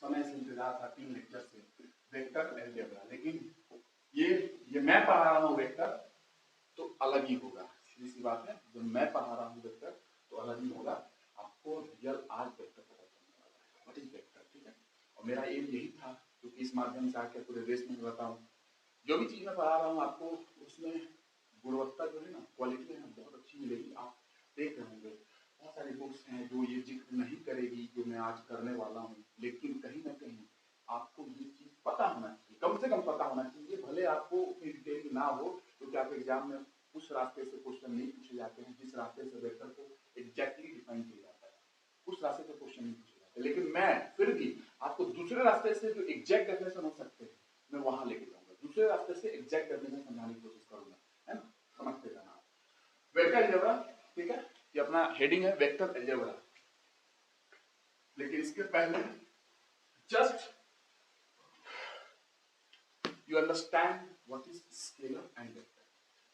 समय से इंतजार था, 3 लेक्चर से, वेक्टर अलजेब्रा। लेकिन ये मैं पढ़ा रहा हूँ वेक्टर तो अलग ही होगा, सीधी सी बात है, जब मैं पढ़ा रहा हूँ वेक्टर तो अलग ही होगा। आपको रियल आज वेक्टर पता चलने वाला है, व्हाट इज वेक्टर, ठीक है। और मेरा एम यही था, क्योंकि इस माध्यम से आके पूरे देश में बताऊँ, जो भी चीज मैं पढ़ा रहा हूँ आपको उसमें गुणवत्ता जो है ना, क्वालिटी है ना, बहुत अच्छी मिलेगी। आप देख रहे होंगे बहुत सारी बुक्स हैं जो ये जिक्र नहीं करेंगे आज करने वाला हूँ, लेकिन कहीं ना कहीं आपको ये चीज पता होना चाहिए, कम से कम पता होना चाहिए, भले आपको उतनी डिटेल ना हो, क्योंकि आप एग्जाम में उस रास्ते से क्वेश्चन नहीं पूछे जाते हैं जिस रास्ते से वेक्टर को एग्जैक्टली डिफाइन किया जाता है, उस रास्ते से क्वेश्चन नहीं पूछे जाते। लेकिन मैं फिर भी आपको दूसरे रास्ते से जो एग्जैक्ट डेफिनेशन हो सकते हैं मैं वहां लेके जाऊंगा, दूसरे रास्ते से एग्जैक्ट डेफिनेशन समझाने की कोशिश करूंगा, है ना, समझते जाना। वेक्टर अलजेब्रा, ठीक है, ये अपना हेडिंग है वेक्टर अलजेब्रा। लेकिन इसके पहले just you understand what is scalar and vector.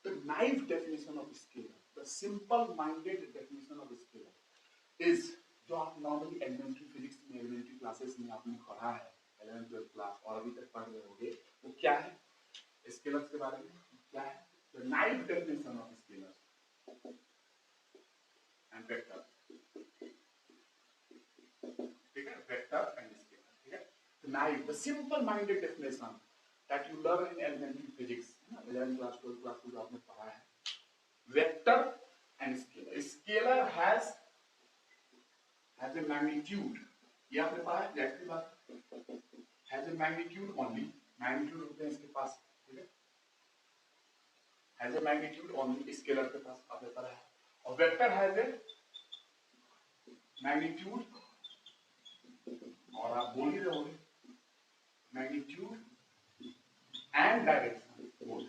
The naive definition of scalar, the simple-minded definition of scalar is जो आप नॉर्मली एलिमेंट्री फिजिक्स में एलिमेंट्री क्लासेस में आपने पढ़ा है 11th 12th क्लास और अभी तक पढ़ रहे होंगे, वो क्या है स्केलर्स के बारे में, क्या है the naive definition of scalar and vector, ठीक है, vector and scalar, ठीक है, the naive, the simple-minded definition that you learn in elementary physics, 11th class 12th class में जो आपने पढ़ा है, vector and scalar. Scalar has a magnitude, ये आपने पढ़ा है, exactly बात, has a magnitude only, magnitude होते हैं इसके पास, ठीक है, has a magnitude only, scalar के पास आपने पढ़ा है, और vector has a magnitude, और आप बोल ही रहे होंगे magnitude and direction both,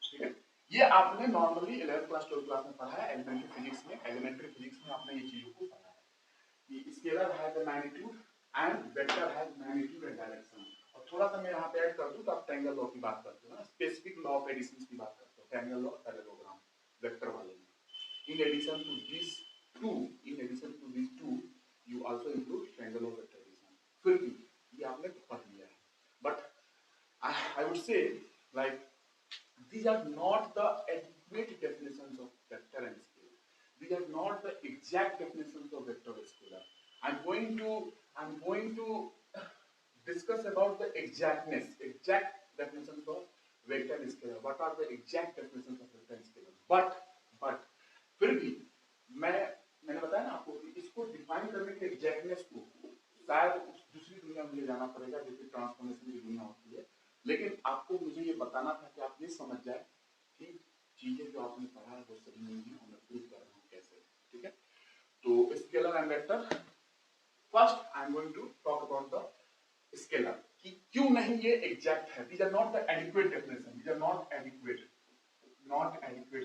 ठीक है, ये आपने normally 11th class 12th class में पढ़ा है एलिमेंट्री फिजिक्स में, आपने ये चीजों को पढ़ा है कि scalar has the magnitude and vector has magnitude and direction. और थोड़ा सा मैं यहाँ पे ऐड कर दूं तो आप ट्रायंगल लॉ की बात करते हो ना, स्पेसिफिक लॉ ऑफ एडिशन की बात करते हो, ट्रायंगल लॉ पैरेललोग्राम वेक्टर वाले में। In addition to this to you also include triangle of vector addition. फिर भी ये आपने पढ़ लिया है, but I would say like these are not the adequate definitions of vector and scalar. These are not the exact definitions of vector and scalar. I'm going to discuss about the exact definitions of vector and scalar. What are the exact definitions of vector and scalar? But फिर भी मैंने बताया ना आपको कि इसको define करने के एग्जैक्टनेस को शायद दूसरी दुनिया में ले जाना पड़ेगा, जैसे ट्रांसफॉर्मेशन की दुनिया होती है, लेकिन आपको मुझे ये बताना था कि आप ये समझ जाए कि चीजें जो आपने पढ़ा है वो सही नहीं है, मैं प्रूव कर रहा हूँ कैसे, ठीक है। तो scalar and vector, first I am going to talk about the scalar कि क्यों नहीं ये एग्जैक्ट है। These are not the adequate definition, these are not adequate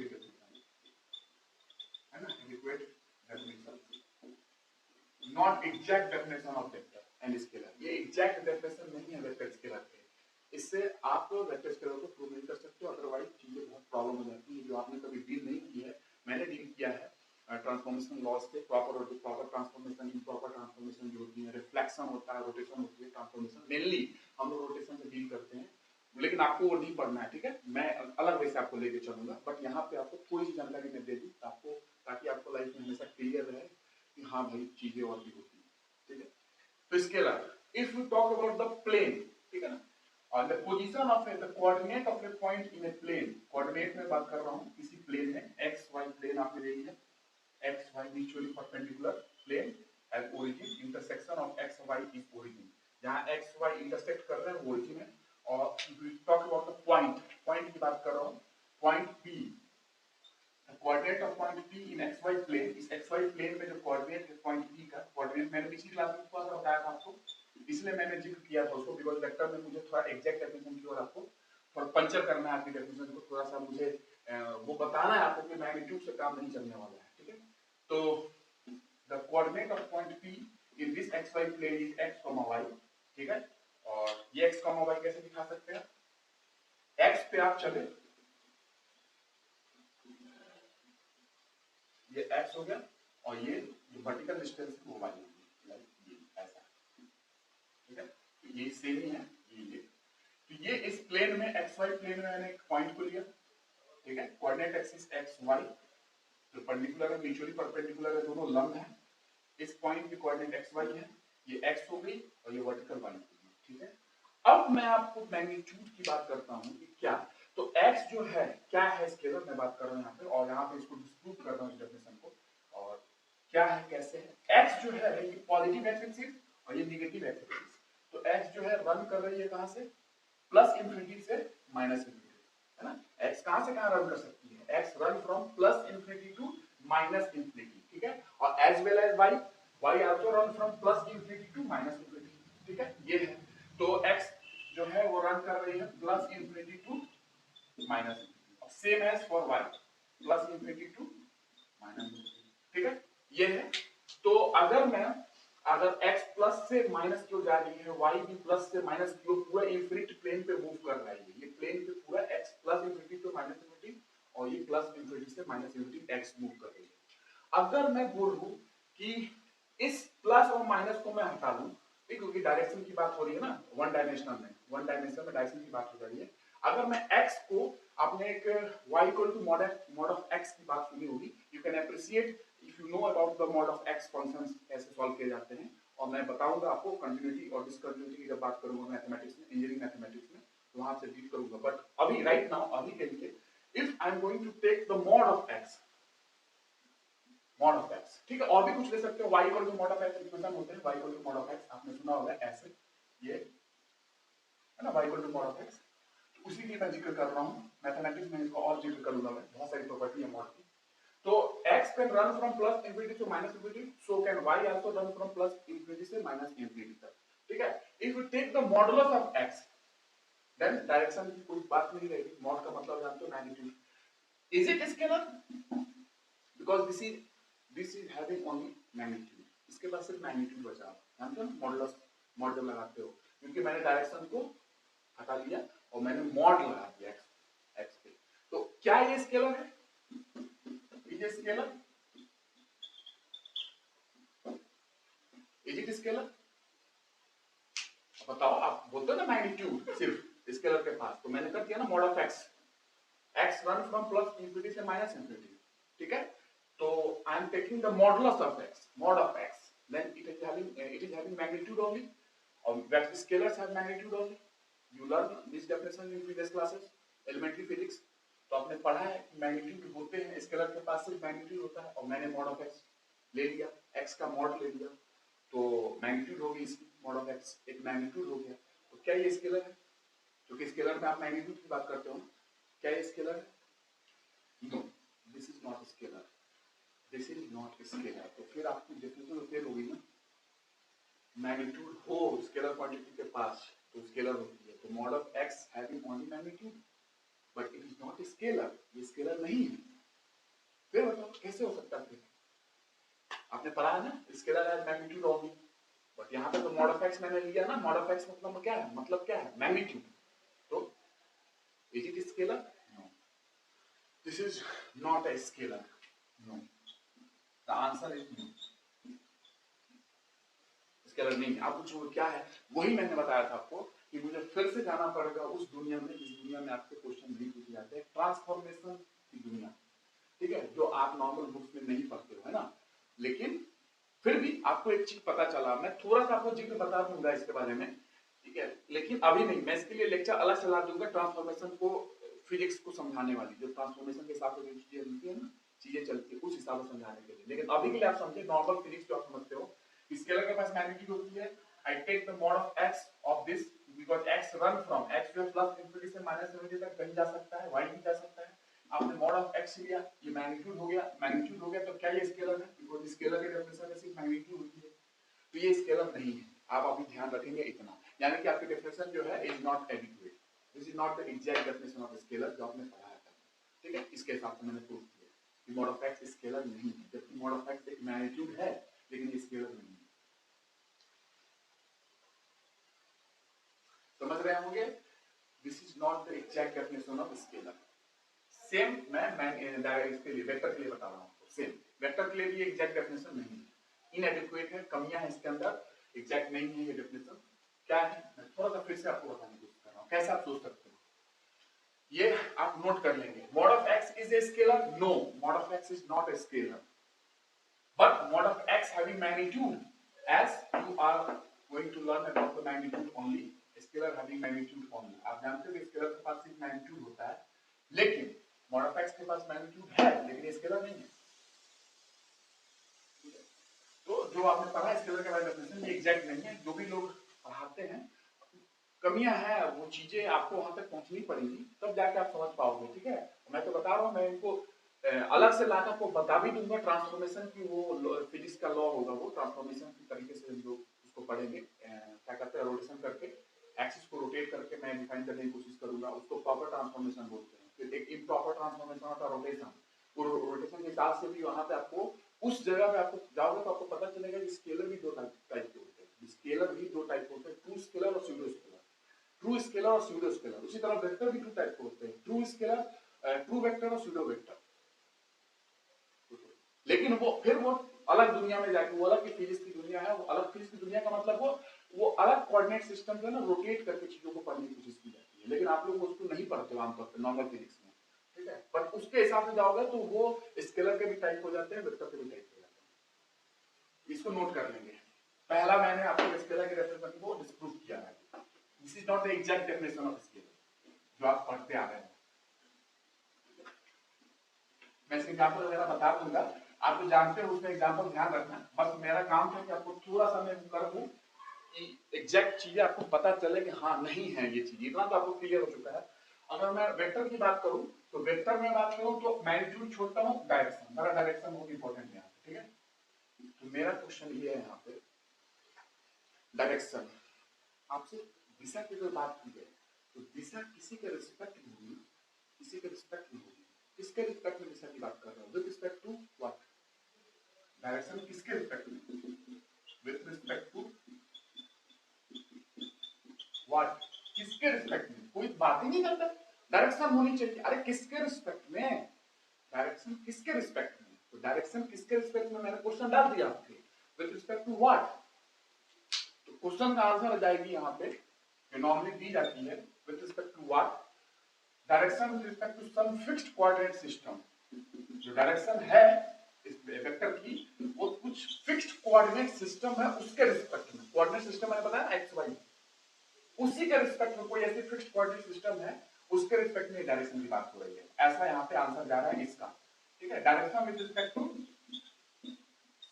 definition, है ना, adequate definition, not exact definition of vector and scalar. ये exact definition नहीं है वेक्टर स्केलर के, इससे आप वेक्टर स्केलर को प्रूव नहीं कर सकते, अदरवाइज चीजें बहुत प्रॉब्लम हो जाती है। जो आपने कभी डील नहीं की है, मैंने डील किया है ट्रांसफॉर्मेशन लॉस के, प्रॉपर ट्रांसफॉर्मेशन, इम्प्रॉपर ट्रांसफॉर्मेशन जो होती है, रिफ्लेक्शन होता है, रोटेशन होती है, ट्रांसफॉर्मेशन मेनली हम लोग रोटेशन से डील करते हैं, लेकिन आपको वो नहीं पढ़ना है, ठीक है, मैं अलग वे से आपको लेके चलूंगा, बट यहाँ पे आपको थोड़ी सी जानकारी मैं दे दी आपको, ताकि आपको लाइफ में हमेशा क्लियर रहे कि हाँ भाई चीजें और भी होती है, ठीक है। तो scalar, if you talk about the plane, ठीक है ना, और the position of the coordinate of a point in a plane, coordinate में बात कर रहा हूं किसी प्लेन में, एक्स वाई प्लेन आपने देखी है, X Y mutually perpendicular plane at origin, intersection of X Y is origin, जहां एक्स वाई इंटरसेक्ट कर रहे हैं वो ओरिजिन है। और टॉक अबाउट द पॉइंट की बात कर रहा हूं, point P, coordinate of point P in X Y plane, इस एक्स वाई प्लेन में जो कोऑर्डिनेट है पॉइंट पी का, कोऑर्डिनेट मैंने पिछली क्लास में थोड़ा सा बताया था आपको, इसलिए मैंने जिक्र किया था उसको, बिकॉज़ वेक्टर में मुझे थोड़ा एग्जैक्ट डेफिनेशन की और आपको थोड़ा पंचर करना है आपकी डेफिनेशन को, थोड़ा सा मुझे वो बताना है आपको कि मैग्नीट्यूड से काम नहीं चलने वाला है, ठीक है। तो the coordinate of point P in this X Y plane is X comma Y, ठीक है, और ये एक्स कॉमा वाई कैसे दिखा सकते हैं, एक्स पे आप चले, ये एक्स हो गया, और ये जो वर्टिकल डिस्टेंस है वो वाई होगी, लाइक ये ऐसा, ठीक है, ये सेम ही है ये। तो ये इस प्लेन में एक्स वाई प्लेन में मैंने एक पॉइंट को लिया, ठीक है, coordinate axis X Y perpendicular है, म्यूचुअली परपेंडिकुलर है, दोनों लंब है, इस पॉइंट की कोऑर्डिनेट एक्स वाई है, ये एक्स हो गई और ये वर्टिकल वाई होगी, ठीक है। अब मैं आपको मैग्नीट्यूड की बात करता हूं कि क्या, तो x जो है क्या है स्केलर, मैं बात कर रहा हूं यहाँ पे, और यहाँ पे इसको डिस्प्रूव कर रहा हूं इस डेफिनेशन को, और क्या है, कैसे है। x जो है ये पॉजिटिव एक्स एक्सिस और ये नेगेटिव एक्स एक्सिस, तो x जो है रन कर रही है कहां से, प्लस इंफिनिटी से माइनस इंफिनिटी, है ना। x कहां से कहां रन कर सकती है, x run from plus infinity to minus infinity, ठीक है। और as well as y also run from plus infinity to minus infinity, ठीक है, ये है। तो x जो है वो रन कर रही है plus infinity to minus infinity, same as for y, plus infinity to minus infinity, ठीक है, ये है। तो अगर x प्लस से माइनस की ओर जा रही है, y भी प्लस से माइनस की ओर पूरा इंफिनिट प्लेन पे मूव कर रहा है, ये प्लेन पे पूरा x plus infinity to minus infinity और ये प्लस इंफिनिटी से माइनस इंफिनिटी x मूव कर रही है। अगर मैं बोलूं कि इस प्लस और माइनस को मैं हटा दूं, ठीक, क्योंकि डायरेक्शन की बात हो रही है ना, वन डायमेंशन में डायरेक्शन की बात हो रही है। अगर मैं x को, आपने एक y equal to mod of x की बात सुनी होगी, you can appreciate if you know about the mod of x functions कैसे सॉल्व किए जाते हैं, और मैं बताऊंगा आपको कंटिन्यूटी और डिसकंटिन्यूटी की जब बात करूंगा मैथमेटिक्स में, इंजीनियरिंग मैथमेटिक्स में, तो वहां से डील करूंगा। बट अभी राइट नाउ, अभी के लिए, if I am going to take the mod of x, ठीक है, और भी कुछ ले सकते हो, y equal to mod of x equation होते हैं, y equal to mod of x आपने सुना होगा ऐसे, ये है ना, y equal to mod of x, उसी की मैं जिक्र कर रहा हूं, मैथमेटिक्स में इसको और जिक्र करूंगा मैं, बहुत सारी प्रॉपर्टी है मॉड की। तो x can run from plus infinity to minus infinity, so can y also run from plus infinity से minus infinity तक, ठीक है। if you take the modulus of x, then direction की कोई बात नहीं रहेगी, मॉड का मतलब जानते हो magnitude, is it scalar, because this is having only magnitude, इसके पास सिर्फ मैग्नीट्यूड बचा, जानते हो मॉडुलस, मॉड जब लगाते हो, क्योंकि मैंने डायरेक्शन को हटा लिया और मैंने मॉड लगा दिया x पे, तो क्या ये स्केलर है, ये स्केलर, इज इट स्केलर, बताओ, आप बोलते हो ना मैग्नीट्यूड सिर्फ स्केलर के पास, तो मैंने कर दिया ना mod of x, x run from plus infinity से माइनस इंफिनिटी, ठीक है। तो I am taking the modulus of x, mod of x, then it is having magnitude only, और vector scalars have magnitude only, you learn this definition in previous classes, elementary physics, तो आपने पढ़ा है कि magnitude होते हैं, scalar के पास सिर्फ मैग्नीट्यूड होता है, और मैंने मॉड ऑफ x ले लिया, x का मॉड ले लिया, तो मैग्नीट्यूड होगी इसकी, मॉड ऑफ x एक मैग्नीट्यूड हो गया, तो क्या ये स्केलर है, क्योंकि स्केलर में आप मैग्नीट्यूड की बात करते हो, क्या ये स्केलर है, no, this is not scalar, this is not scalar, तो फिर आपकी डेफिनेशन फेल होगी ना, मैग्नीट्यूड हो स्केलर क्वांटिटी के पास तो स्केलर होती है, तो mod of x having only magnitude but it is not scalar, ये स्केलर नहीं है, फिर बताओ कैसे हो सकता है, फिर आपने पढ़ा है ना, scalar has magnitude only, but यहाँ पे तो मॉड ऑफ x मैंने लिया ना, मॉड ऑफ x मतलब क्या है, मतलब क्या है, मैग्नीट्यूड, तो is it scalar, no, this is not a scalar, no, the answer is no, scalar नहीं है। आप पूछोगे क्या है, वही मैंने बताया था आपको कि मुझे फिर से जाना पड़ेगा उस दुनिया में, जिस दुनिया में आपसे क्वेश्चन नहीं पूछे जाते हैं, ट्रांसफॉर्मेशन की दुनिया, ठीक है, जो आप नॉर्मल बुक्स में नहीं पढ़ते हो, है ना, लेकिन फिर भी आपको एक चीज पता चला, मैं थोड़ा सा आपको जिक्र बता दूंगा इसके बारे में, ठीक है, लेकिन अभी नहीं, मैं इसके लिए लेक्चर अलग चला दूंगा, ट्रांसफॉर्मेशन को, फिजिक्स को समझाने वाली, जो ट्रांसफॉर्मेशन के हिसाब से चीजें मिलती है ना, चीजें चलती है उस हिसाब से समझाने के लिए, लेकिन अभी के लिए आप समझे नॉर्मल फिजिक्स जो आप समझते हो, स्केलर के पास मैग्नीट्यूड होती है, I take the mod of x of this, because x run from, x जो प्लस इंफिनिटी से माइनस इंफिनिटी तक कहीं जा सकता है, y भी जा सकता है, आपने मॉड ऑफ x लिया, ये मैग्नीट्यूड हो गया, मैग्नीट्यूड हो गया, तो क्या ये स्केलर है, बिकॉज़ स्केलर की डेफिनेशन में सिर्फ मैग्नीट्यूड होती है, तो ये स्केलर नहीं है, आप अभी ध्यान रखेंगे इतना, यानी कि आपकी डेफिनेशन जो है is not adequate, this is not the exact definition of scalar जो आपने पढ़ा था, ठीक है, इसके हिसाब से मैंने प्रूव किया कि मॉड ऑफ x स्केलर नहीं है, जबकि मॉड ऑफ x एक मैग्नीट्यूड है, लेकिन ये स्केलर नहीं है, समझ रहे होंगे, this is not the exact definition of scalar, same मैं डायरेक्ट इसके लिए वेक्टर के लिए बता रहा हूं, सेम वेक्टर के लिए भी एग्जैक्ट डेफिनेशन नहीं है, इनएडिक्वेट है, कमियां हैं इसके अंदर, एग्जैक्ट नहीं है ये डेफिनेशन, क्या है मैं थोड़ा सा फिर से आपको बताने की कोशिश कर रहा हूं, कैसे आप सोच सकते हो, ये आप नोट कर लेंगे, mod of x is a scalar, no, mod of x is not a scalar, but mod of x having magnitude, as you are going to learn about the magnitude only, scalar having magnitude only, आप जानते हो कि scalar के पास सिर्फ magnitude होता है, लेकिन mod of x के पास मैग्नीट्यूड है, लेकिन स्केलर नहीं है, जो आपने पढ़ा स्केलर के बारे में डेफिनेशन ये एग्जैक्ट नहीं है, जो भी लोग पढ़ाते हैं कमियां हैं, वो चीजें आपको वहां तक पहुंचनी पड़ेगी, तब जाके आप समझ पाओगे। ठीक है, मैं तो बता रहा हूँ, मैं इनको अलग से लाकर आपको बता भी दूंगा ट्रांसफॉर्मेशन की, वो फिजिक्स का लॉ होगा, वो ट्रांसफॉर्मेशन की तरीके से हम लोग उसको पढ़ेंगे। क्या कहते हैं, रोटेशन करके एक्सिस को रोटेट करके मैं डिफाइन करने की कोशिश करूंगा, उसको प्रॉपर ट्रांसफॉर्मेशन बोलते हैं। फिर एक इम्प्रॉपर ट्रांसफॉर्मेशन होता है रोटेशन, वो रोटेशन के हिसाब से भी वहां पे आपको उस जगह पे आपको जाओगे तो आपको पता चलेगा कि स्केलर भी दो टाइप के होते हैं, स्केलर भी दो टाइप होते हैं, ट्रू स्केलर और स्यूडो स्केलर। ट्रू स्केलर और स्यूडो स्केलर, उसी तरह वेक्टर भी टू टाइप के होते हैं, ट्रू स्केलर, ट्रू वेक्टर और स्यूडो वेक्टर। लेकिन वो फिर वो अलग दुनिया में जाके, वो अलग की फिजिक्स की दुनिया है, वो अलग फिजिक्स की दुनिया का मतलब वो अलग कोऑर्डिनेट सिस्टम जो है ना, रोटेट करके चीजों को पढ़ने की कोशिश की जाती है, लेकिन आप लोग उसको नहीं पढ़ते हो आमतौर पर नॉर्मल फिजिक्स में। ठीक है, पर उसके हिसाब से जाओगे तो वो स्केलर के भी टाइप हो जाते हैं, वेक्टर के भी टाइप हो जाते हैं। इसको नोट कर लेंगे। पहला मैंने आपको स्केलर के रेफरेंस को डिस्प्रूव किया है। This is not the exact definition of scalar जो आप पढ़ते आ रहे हैं। मैं इसके एग्जांपल वगैरह बता दूंगा, आप तो जानते हो, उसमें एग्जांपल ध्यान रखना। बस मेरा काम है कि आपको थोड़ा सा मैं कर दूं कि एग्जैक्ट चीजें आपको पता चले कि हाँ नहीं है ये चीज, इतना तो आपको क्लियर हो चुका है। अगर मैं वेक्टर की बात करूं तो वेक्टर में बात करूं तो मैग्नीट्यूड छोड़ता हूं, डायरेक्शन, मेरा डायरेक्शन बहुत इंपॉर्टेंट है। ठीक है, तो मेरा क्वेश्चन ये है यहाँ पे, डायरेक्शन आपसे दिशा की अगर बात की जाए तो दिशा किसी के रिस्पेक्ट में होगी, किसी के रिस्पेक्ट में होगी। किसके रिस्पेक्ट में दिशा की बात कर रहा हूं? With respect to what? Direction किसके रिस्पेक्ट में? With respect to what? किसके रिस्पेक्ट में? कोई बात ही नहीं करता, डायरेक्शन होनी चाहिए। अरे किसके रिस्पेक्ट में? डायरेक्शन किसके रिस्पेक्ट में? तो डायरेक्शन किसके रिस्पेक्ट में मैंने क्वेश्चन डाल दिया आपके, विद रिस्पेक्ट टू व्हाट? तो क्वेश्चन का आंसर आ जाएगी यहाँ पे, नॉर्मली दी जाती है, with respect to what? Direction with respect to some fixed coordinate system. जो डायरेक्शन है इस वेक्टर की, वो कुछ फिक्स्ड कोऑर्डिनेट सिस्टम है, उसके रिस्पेक्ट में। कोऑर्डिनेट सिस्टम मैंने बताया एक्स वाई, उसी के रिस्पेक्ट में कोई ऐसी फिक्स्ड कोऑर्डिनेट सिस्टम है, उसके रिस्पेक्ट में डायरेक्शन की बात हो रही है। ऐसा यहाँ पे आंसर जा रहा है इसका। ठीक है, direction with respect to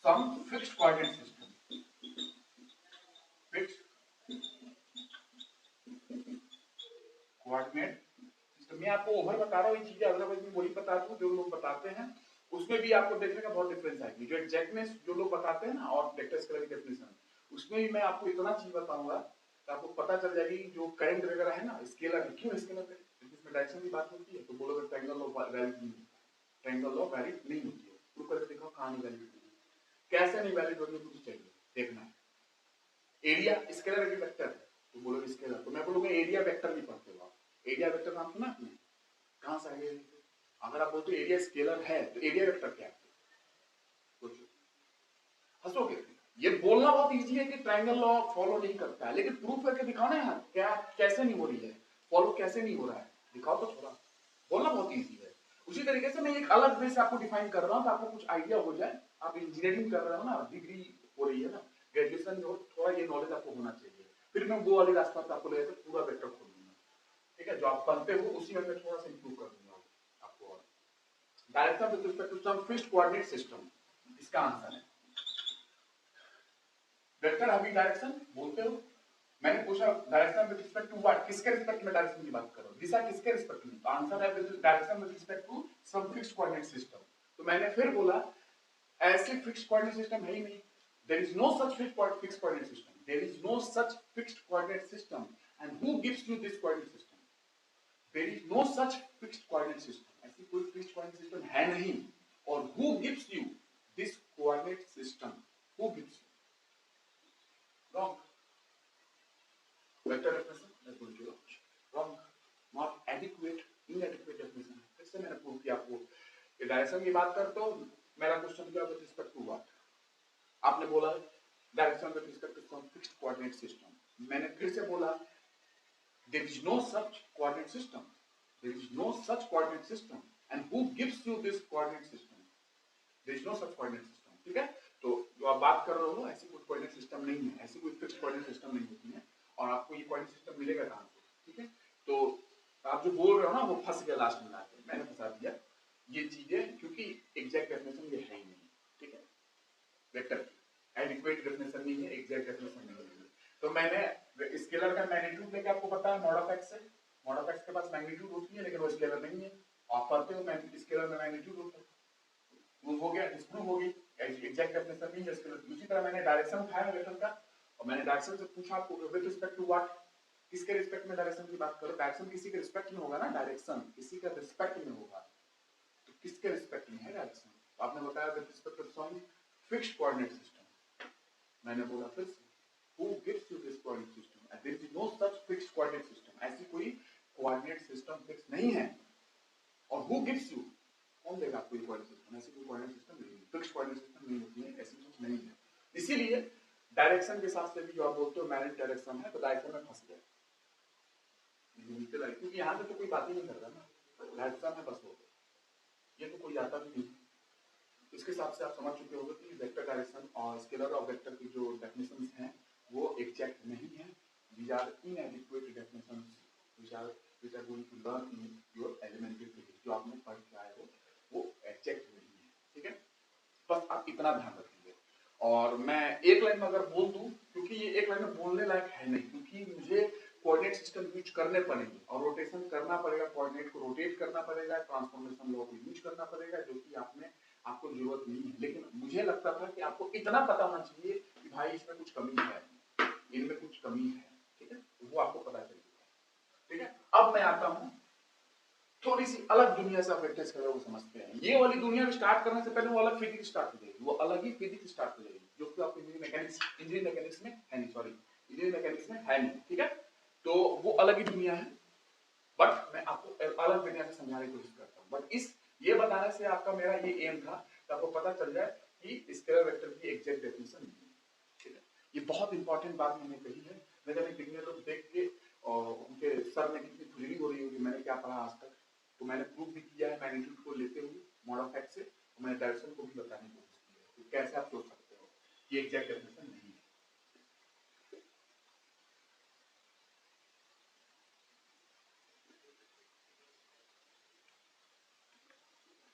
some fixed coordinate system, fixed coordinate system. मैं आपको ओवर बता रहा हूँ ये चीजें, अदरवाइज मैं वही बता दूं जो लोग बताते हैं, उसमें भी आपको देखने का बहुत डिफरेंस आएगी। जो एग्जैक्टनेस जो लोग बताते हैं ना, और वेक्टर स्केलर की डेफिनेशन, उसमें भी मैं आपको इतना चीज बताऊंगा कि आपको पता चल जाएगी जो करंट वगैरह है ना स्केलर है, क्यों स्केलर है, इसमें डायरेक्शन की बात होती है तो बोलोगे ट्रायंगल ऑफ वैलिड नहीं, ट्रायंगल ऑफ वैलिड नहीं होती है। प्रूव करके दिखाओ कहां नहीं वैलिड होती है, कैसे नहीं वैलिड होती है, मुझे चाहिए देखना है। एरिया स्केलर है कि वेक्टर है, तो बोलोगे स्केलर, तो मैं बोलूंगा एरिया वेक्टर नहीं पढ़ते हो आप। एरिया वेक्टर नाम सुना आपने, कहां से आगे? अगर आप बोलते एरिया स्केलर है तो एरिया वेक्टर क्या है? हंसोगे। ये बोलना बहुत इजी है कि ट्रायंगल लॉ फॉलो नहीं करता है, लेकिन प्रूफ करके दिखाओ ना यार, क्या कैसे नहीं हो रही है, फॉलो कैसे नहीं हो रहा है, दिखाओ तो थोड़ा। बोलना बहुत इजी है। उसी तरीके से मैं एक अलग वे से आपको डिफाइन कर रहा हूं, तो आपको कुछ आइडिया हो जाए। आप इंजीनियरिंग कर रहे हो ना, डिग्री हो रही है ना, ग्रेजुएशन में हो, थोड़ा ये नॉलेज आपको होना चाहिए। फिर मैं वो वाली रास्ता पे आपको ले जाकर पूरा वेक्टर खोल दूंगा। ठीक है, जो आप पढ़ते हो उसी में मैं थोड़ा सा इंप्रूव कर दूंगा आपको। Direction with respect to some fixed coordinate system, इसका आंसर है वेक्टर हैविंग डायरेक्शन। बोलते हो, मैंने पूछा direction with respect to what, किसके रिस्पेक्ट में डायरेक्शन की बात करो, दिशा किसके रिस्पेक्ट में? तो आंसर है with direction with respect to some fixed coordinate system. तो मैंने फिर बोला ऐसे फिक्स्ड कोऑर्डिनेट सिस्टम है ही नहीं, there is no such fixed coordinate system, there is no such fixed coordinate system, and who gives you this coordinate system? There is no such fixed coordinate system, ऐसी कोई fixed coordinate system है नहीं। और who gives you this coordinate system? Who gives you? Wrong. Vector definition is going to be wrong. Not adequate, inadequate definition. फिर से मैंने prove किया आपको कि डायरेक्शन की बात करते हो, मेरा क्वेश्चन क्या विद रिस्पेक्ट टू व्हाट? आपने बोला direction with respect to some fixed coordinate system. मैंने फिर से बोला there is no such coordinate system, there is no such coordinate system, and who gives you this coordinate system? There is no such coordinate system. ठीक है, तो जो आप बात कर रहे हो ऐसी कोई कोऑर्डिनेट सिस्टम नहीं है, ऐसी कोई फिक्स्ड कोऑर्डिनेट सिस्टम नहीं होती है, और आपको ये कोऑर्डिनेट सिस्टम मिलेगा कहां से? ठीक है, तो आप जो बोल रहे हो ना वो फंस गया लास्ट में आके, मैंने फंसा दिया ये चीजें, क्योंकि एग्जैक्ट डेफिनेशन ये है ही नहीं। ठीक है, वेक्टर की एडिक्वेट डेफिनेशन नहीं है, एग्जैक्ट डेफिनेशन नहीं है। तो मैंने स्केलर का मैग्नीट्यूड लेके आपको पता है मॉड ऑफ एक्स है, मॉड ऑफ एक्स के पास मैग्नीट्यूड होती है लेकिन वो स्केलर नहीं है। आप पढ़ते हो स्केलर में मैग्नीट्यूड होता है, प्रूव हो गया, डिस्प्रूव हो गई, एग्जैक्ट डेफिनेशन नहीं है स्केलर। उसी तरह मैंने डायरेक्शन उठाया वेक्टर का और मैंने डायरेक्शन से पूछा आपको विद रिस्पेक्ट टू व्हाट, किसके रिस्पेक्ट में डायरेक्शन की बात करो, डायरेक्शन किसी के रिस्पेक्ट में होगा ना, डायरेक्शन किसी का रिस्पेक्ट में होगा, तो किसके रिस्पेक्ट में है डायरेक्शन? आपने बताया with respect to some fixed coordinate system. मैंने बोला फिर से who gives you this coordinate system, and there is no such fixed coordinate system, ऐसी कोई कोऑर्डिनेट सिस्टम फिक्स नहीं है। और who gives you, कौन देगा आपको कोऑर्डिनेट सिस्टम? ऐसी कोई कोऑर्डिनेट सिस्टम नहीं है, फिक्स्ड कोऑर्डिनेट सिस्टम नहीं होती है, ऐसी चीज नहीं है। इसीलिए डायरेक्शन के साथ से भी जो आप बोलते हो मैरिड डायरेक्शन है, तो डायरेक्शन में फंस गया, क्योंकि यहाँ पे तो कोई बात ही नहीं कर रहा ना, डायरेक्शन में बस हो गया, ये तो कोई आता भी नहीं। इसके हिसाब से आप समझ चुके होंगे कि वेक्टर डायरेक्शन और स्केलर और वेक्टर की जो डेफिनेशंस हैं वो एग्जैक्ट नहीं है। These are inadequate definitions which are going to learn in your elementary physics, जो आपने पढ़ के आए हो वो एग्जैक्ट नहीं है, ठीक है? बस आप इतना ध्यान रखिए। और मैं एक लाइन में अगर बोल दूं, क्योंकि ये एक लाइन में बोलने लायक है नहीं, क्योंकि मुझे कोऑर्डिनेट सिस्टम यूज करने पड़ेंगे और रोटेशन करना पड़ेगा, कोऑर्डिनेट को रोटेट करना पड़ेगा, ट्रांसफॉर्मेशन लॉ को यूज करना पड़ेगा, जो कि आपको जरूरत नहीं है। लेकिन मुझे लगता था कि आपको इतना पता होना चाहिए कि भाई इसमें कुछ कमी है, इनमें कुछ कमी है, ठीक है? वो आपको पता चलेगा, ठीक है? अब मैं आता हूं थोड़ी सी अलग दुनिया से, आप वेक्टर स्केलर को समझते हैं। ये वाली दुनिया में स्टार्ट करने से पहले वो अलग फिजिक्स स्टार्ट हो जाएगी, वो अलग ही फिजिक्स स्टार्ट हो जाएगी, जो कि आपको इंजीनियरिंग मैकेनिक्स में है नहीं, सॉरी इंजीनियरिंग मैकेनिक्स में है नहीं, ठीक है? तो वो अलग ही दुनिया है, बट मैं आपको अलग दुनिया से समझाने की कोशिश करता हूँ। बट इस ये बताने से आपका मेरा ये एम था कि आपको पता चल जाए कि स्केलर वेक्टर की एग्जैक्ट डेफिनेशन नहीं है, ठीक है? ये बहुत इंपॉर्टेंट बात मैंने कही है। मेरे बिगिनर लोग देख के और उनके सर में कितनी खुजली हो रही होगी मैंने क्या पढ़ा आज तक, तो मैंने प्रूफ भी किया है मैग्नीट्यूड को लेते हुए मॉड ऑफ एक्स से, तो मैंने डायरेक्शन को भी बताने की कोशिश की है। तो कैसे आप सोच सकते हो ये एग्जैक्ट डेफिनेशन नहीं है,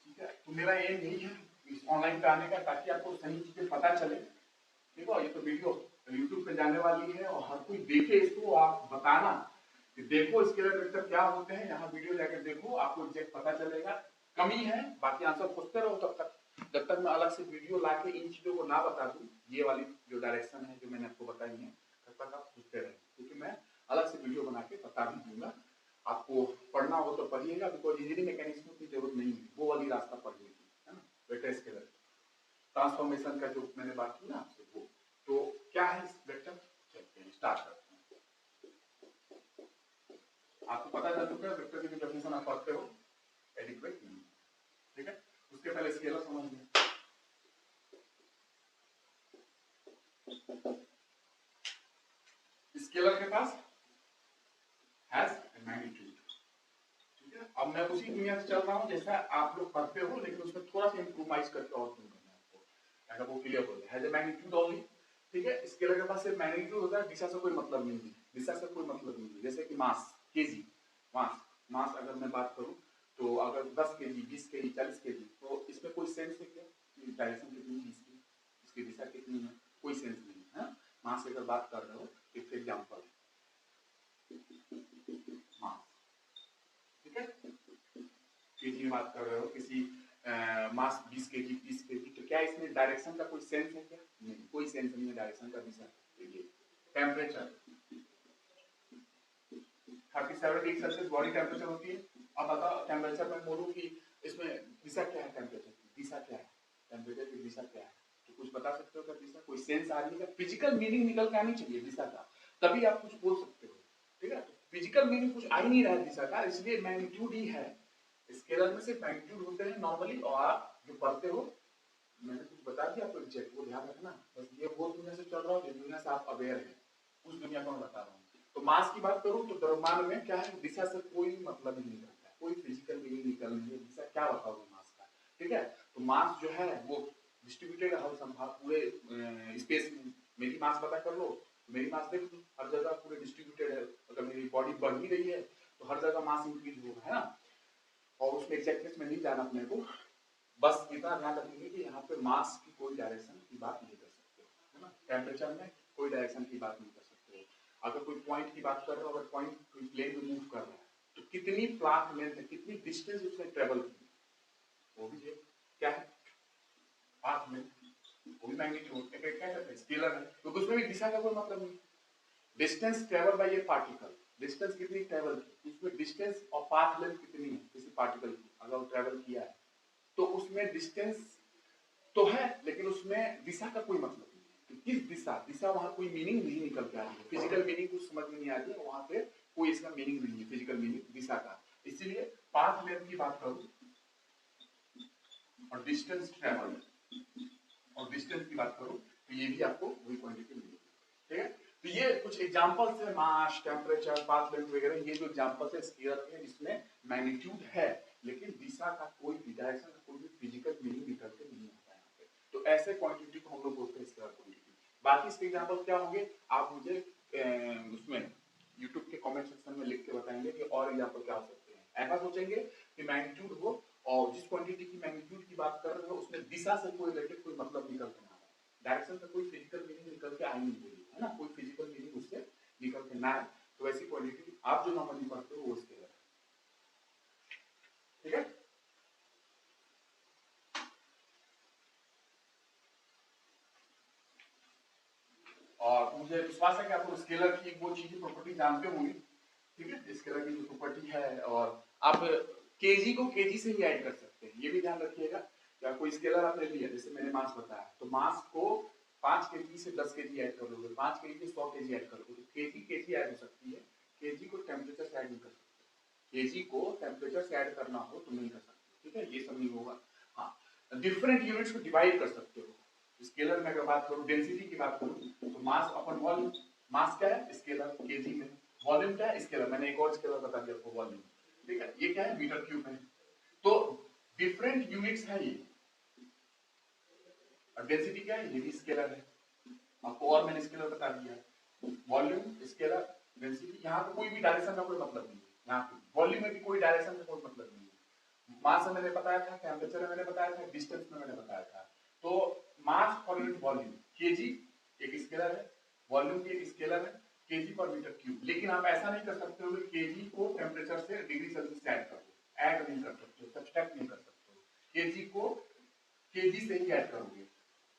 ठीक है? तो मेरा एम यही है इस ऑनलाइन पे आने का, ताकि आपको सही चीजें पता चले। देखो ये तो वीडियो YouTube पे जाने वाली है और हर कोई देखे इसको, आप बताना कि देखो स्केलर वेक्टर क्या होते हैं, यहाँ वीडियो जाकर देखो, आपको एग्जैक्ट पता चलेगा। कमी है, बाकी आंसर खोजते रहो तब तक, जब तक मैं अलग से वीडियो लाके इन चीजों को ना बता दूं, ये वाली जो डायरेक्शन है जो मैंने आपको बताई है, तब तक आप खोजते रहे, क्योंकि मैं अलग से वीडियो बना के बता भी दूंगा। आपको पढ़ना हो तो पढ़िएगा, बिकॉज इंजीनियरिंग मैकेनिक्स में की जरूरत नहीं है, वो वाली रास्ता पढ़ लीजिए, है ना? वेक्टर स्केलर ट्रांसफॉर्मेशन का जो मैंने बात की ना आपसे, वो तो क्या है इस वेक्टर, चलते हैं स्टार्ट करते हैं। आपको पता चल चुका है वेक्टर की जो डेफिनेशन आप पढ़ते हो एडिक्वेट नहीं, ठीक है? उसके पहले स्केलर समझ लें। स्केलर के पास हैज मैग्नीट्यूड, ठीक है? अब मैं उसी दुनिया से चल रहा हूं जैसा आप लोग पढ़ते हो, लेकिन उसमें थोड़ा सा इंप्रूवाइज करके और दूंगा मैं आपको, ताकि वो क्लियर हो जाए। हैज मैग्नीट्यूड ओनली, ठीक है? स्केलर के पास सिर्फ मैग्नीट्यूड होता है, दिशा से कोई मतलब नहीं है, दिशा से कोई मतलब नहीं है। जैसे कि मास केजी, मास मास अगर मैं बात करूं तो अगर 10 केजी 20 केजी 40 केजी, तो इसमें कोई सेंस है क्या? डायरेक्शन कितनी है इसकी, इसकी दिशा कितनी है, कोई सेंस नहीं है। मास की अगर बात कर रहे हो, एक एग्जाम्पल मास, ठीक है? केजी में बात कर रहे हो, किसी मास 20 केजी 30 केजी, तो क्या इसमें डायरेक्शन का कोई सेंस है क्या? नहीं, कोई सेंस नहीं है डायरेक्शन का, दिशा। Temperature 37 degree Celsius body temperature होती है। अब बताओ टेम्परेचर में बोलूं कि इसमें दिशा क्या है, टेम्परेचर की दिशा क्या है, टेम्परेचर की दिशा क्या है, तो कुछ बता सकते हो क्या? दिशा कोई सेंस आदमी का फिजिकल मीनिंग निकल के आनी चाहिए दिशा का, तभी आप कुछ बोल सकते हो, ठीक है? तो फिजिकल मीनिंग कुछ आ ही नहीं रहा है दिशा का, इसलिए मैग्नीट्यूड ही है। स्केलर में सिर्फ मैग्नीट्यूड होते हैं नॉर्मली, और आप जो पढ़ते हो मैंने कुछ बता दिया आपको एग्जैक्ट, वो ध्यान रखना। बस ये वो दुनिया से चल रहा हूँ जिस दुनिया से आप अवेयर है, उस दुनिया को मैं बता रहा हूँ। तो मास की बात करूं तो द्रव्यमान में क्या है, दिशा से कोई मतलब ही नहीं करता है, कोई फिजिकल मीनिंग निकल नहीं है, दिशा क्या बताओगे मास का, ठीक है? तो मास जो है वो डिस्ट्रीब्यूटेड हर संभाग पूरे स्पेस में। मेरी मास पता कर लो, मेरी मास देख लो, हर जगह पूरे डिस्ट्रीब्यूटेड है। अगर मेरी बॉडी बढ़ भी रही है तो हर जगह मास इंक्रीज होगा, है ना? और उसमें एग्जैक्टनेस में नहीं जाना अपने को, बस इतना ध्यान रखेंगे कि यहाँ पे मास की कोई डायरेक्शन की बात नहीं कर सकते, टेम्परेचर में कोई डायरेक्शन की बात नहीं कर सकते हो। अगर कोई पॉइंट की बात कर रहे हो, अगर पॉइंट कोई प्लेन में मूव कर रहा है तो कितनी पाथ लेंथ है, कितनी डिस्टेंस उसने ट्रेवल की, वो भी क्या है, पाथ लेंथ, वो भी मैग्नीट्यूड क्या कहते हैं, स्केलर है, क्योंकि उसमें भी दिशा का कोई मतलब नहीं। Distance travel by A particle, distance कितनी ट्रेवल की, उसमें डिस्टेंस और पाथ लेंथ कितनी है किसी पार्टिकल की, अगर वो ट्रेवल किया है तो उसमें डिस्टेंस तो है, लेकिन उसमें दिशा का कोई मतलब नहीं है। किस दिशा, दिशा वहां कोई मीनिंग नहीं निकल के आ रही है, फिजिकल मीनिंग कुछ समझ में नहीं आ रही है, वहां पे कोई इसका मीनिंग नहीं है, फिजिकल मीनिंग दिशा का। इसीलिए पाथ लेंथ की बात करूं और डिस्टेंस ट्रेवल और डिस्टेंस की बात करूं तो ये भी आपको वही क्वांटिटी मिलेगी, ठीक है। तो ये कुछ एग्जांपल्स है, मास, टेम्परेचर, पाथ लेंथ वगैरह, ये जो एग्जांपल्स है स्फीयर के, जिसमें मैग्नीट्यूड है लेकिन दिशा का कोई भी, डायरेक्शन का कोई भी फिजिकल मीनिंग निकल के नहीं आता यहाँ पे। तो ऐसे क्वांटिटी को हम लोग बोलते हैं स्फीयर क्वांटिटी। बाकी इसके एग्जांपल क्या होंगे आप मुझे उसमें यूट्यूब के कमेंट सेक्शन में लिख के बताएंगे कि और एग्जांपल क्या हो सकते हैं। ऐसा सोचेंगे कि मैग्नीट्यूड हो और जिस क्वांटिटी की मैग्नीट्यूड की बात कर रहे हो उसमें दिशा से कोई रिलेटेड कोई मतलब निकल के ना आए, डायरेक्शन का कोई फिजिकल मीनिंग निकल के आ ही नहीं रही है ना, कोई फिजिकल मीनिंग उससे निकल के ना आए, तो ऐसी क्वांटिटी आप जो नॉर्मली पढ़ते हो वो स्केलर है, ठीक है। और मुझे विश्वास है कि आप लोग स्केलर की वो चीजें प्रॉपर्टी जानते होंगे, ठीक है। स्केलर की जो प्रॉपर्टी है, और आप केजी को केजी से ही ऐड कर सकते हैं, ये भी ध्यान रखिएगा। या कोई स्केलर आपने लिया, जैसे मैंने मास बताया, तो मास को 5 केजी से 10 केजी ऐड कर लोगे, 5 केजी से 100 केजी ऐड कर लोगे, तो केजी केजी ऐड हो सकती है, केजी को टेम्परेचर से ऐड नहीं कर सकते, केजी को टेम्परेचर से ऐड करना हो तो नहीं कर सकते, ठीक है, ये सब नहीं होगा। हाँ, डिफरेंट यूनिट्स को डिवाइड कर सकते हो। स्केलर में अगर बात करूं, डेंसिटी की बात करूं, तो मास अपन वॉल्यूम, मास क्या है स्केलर केजी में, वॉल्यूम क्या है स्केलर, मैंने एक और स्केलर बता दिया आपको वॉल्यूम, ठीक है, ये क्या है मीटर क्यूब में। तो डिफरेंट यूनिट्स है ये, और डेंसिटी क्या है, ये भी स्केलर है, आपको और मैंने स्केलर बता दिया, वॉल्यूम स्केलर डेंसिटी, यहाँ पे कोई भी डायरेक्शन का कोई मतलब नहीं है, यहाँ पे वॉल्यूम में भी कोई डायरेक्शन का कोई मतलब नहीं है, मास में मैंने बताया था, टेम्परेचर में मैंने बताया था, डिस्टेंस में मैंने बताया था। तो मास पर यूनिट वॉल्यूम, केजी एक स्केलर है, वॉल्यूम भी एक स्केलर है, केजी पर मीटर क्यूब। लेकिन आप ऐसा नहीं कर सकते हो कि केजी को टेम्परेचर से डिग्री सेल्सियस से ऐड कर दो, ऐड नहीं कर सकते हो, सब्सट्रैक्ट नहीं कर सकते हो, केजी को केजी से ही ऐड करोगे,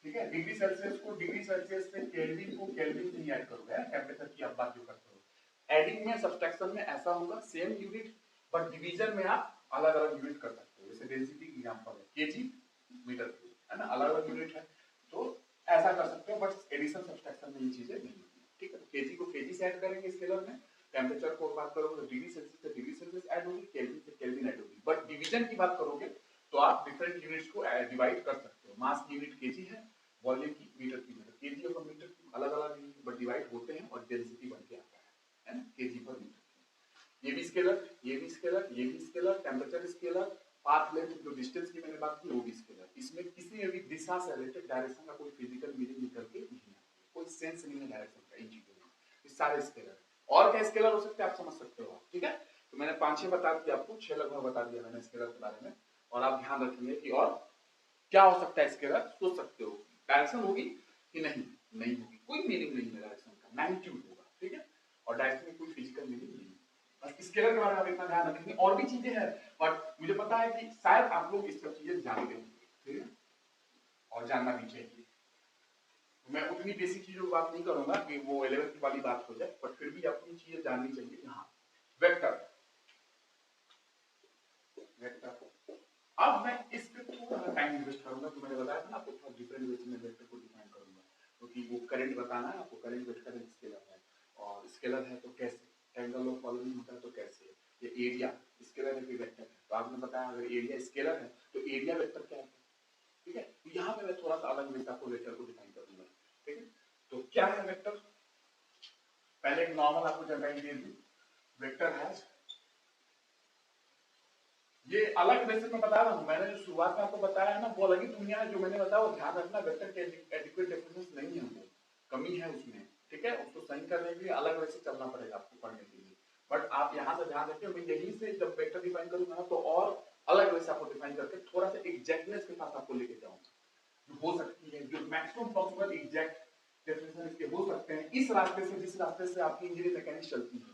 ठीक है। डिग्री सेल्सियस को डिग्री सेल्सियस से, केल्विन को केल्विन से ही ऐड करोगे, टेम्परेचर की आप बात जो करते हो। एडिंग में, सब्सट्रैक्शन में ऐसा होगा, सेम यूनिट बट डिवीजन में आप अलग अलग यूनिट कर सकते हो, जैसे डेंसिटी की एग्जांपल है केजी मीटर क्यूब, है ना, अलग अलग यूनिट है, तो ऐसा कर सकते हो, बट एडिशन सब्सट्रैक्शन में ये चीजें नहीं होती, ठीक है। तो केजी को केजी से ऐड करेंगे स्केलर में, टेम्परेचर को बात करोगे तो डिग्री सेल्सियस से डिग्री सेल्सियस ऐड होगी, केल्विन से केल्विन ऐड होगी, बट डिवीजन की बात करोगे तो आप डिफरेंट यूनिट्स को डिवाइड कर सकते हो। मास की यूनिट केजी है, वॉल्यूम की मीटर की मीटर, केजी और मीटर अलग अलग बट डिवाइड होते हैं और डेंसिटी बन के आता है ना, केजी पर मीटर। ये भी स्केलर, ये भी स्केलर, ये भी scalar, temperature scalar, path length जो डिस्टेंस की मैंने बात की वो भी स्केलर। इसमें किसी में भी दिशा से रिलेटेड डायरेक्शन का कोई फिजिकल मीनिंग निकल के नहीं आता, कोई सेंस नहीं है डायरेक्शन का इन चीजों में, ये सारे स्केलर। और क्या स्केलर हो सकते हैं आप समझ सकते हो, ठीक है। तो मैंने 5-6 बता दिया आपको, 6 लगभग बता दिया मैंने स्केलर के बारे में, और आप ध्यान रखेंगे कि और क्या हो सकता है स्केलर, सोच सकते हो डायरेक्शन होगी कि नहीं, नहीं होगी, कोई मीनिंग नहीं है डायरेक्शन का, मैग्नीट्यूड होगा, ठीक है, और डायरेक्शन में कोई फिजिकल मीनिंग नहीं है। बस स्केलर के बारे में आप इतना ध्यान रखेंगे, और भी चीजें हैं बट मुझे पता है कि शायद आप लोग इस सब चीजें जानते होंगे, ठीक है, और जानना भी चाहिए। मैं उतनी बेसिक चीजों की बात नहीं करूंगा कि वो 11th वाली बात हो जाए, बट फिर भी आपको ये चीजें जाननी चाहिए। हाँ, वेक्टर, वेक्टर, अब मैं इस पे थोड़ा सा टाइम इन्वेस्ट करूंगा, तो मैंने बताया था ना आपको थोड़ा डिफरेंट वे में वेक्टर को डिफाइन करूंगा, क्योंकि वो करंट बताना है आपको, करंट वेक्टर है, स्केलर है, और स्केलर है तो कैसे एंगल ऑफ फॉलोइंग होता है, तो कैसे ये एरिया स्केलर है कि वेक्टर है, तो आपने बताया अगर एरिया स्केलर है तो एरिया वेक्टर क्या है, ठीक है। तो यहाँ पे मैं थोड़ा सा अलग वे से आपको वेक्टर को डिफाइन करूंगा, ठीक है। तो क्या है वेक्टर, पहले एक नॉर्मल आपको जानकारी दे दूं, वेक्टर है, ये अलग वैसे मैं बता रहा हूँ, मैंने जो शुरुआत में आपको बताया है ना वो अलग ही दुनिया है, जो मैंने बताया वो ध्यान रखना, वेक्टर के एडिक्वेट डेफिनेशन नहीं है, वो कमी है उसमें, ठीक है, उसको सही करने के लिए अलग वैसे चलना पड़ेगा आपको पढ़ने के लिए, बट आप यहाँ से ध्यान रखिए, मैं यहीं से जब वेक्टर डिफाइन करूंगा ना तो और अलग वैसे आपको डिफाइन करके थोड़ा सा एग्जैक्टनेस के साथ आपको लेके जाऊंगा, जो हो सकती है, जो मैक्सिमम पॉसिबल एग्जैक्ट डेफिनेशन इसके हो सकते हैं इस रास्ते से, जिस रास्ते से आपकी इंजीनियरिंग मैकेनिक्स चलती है।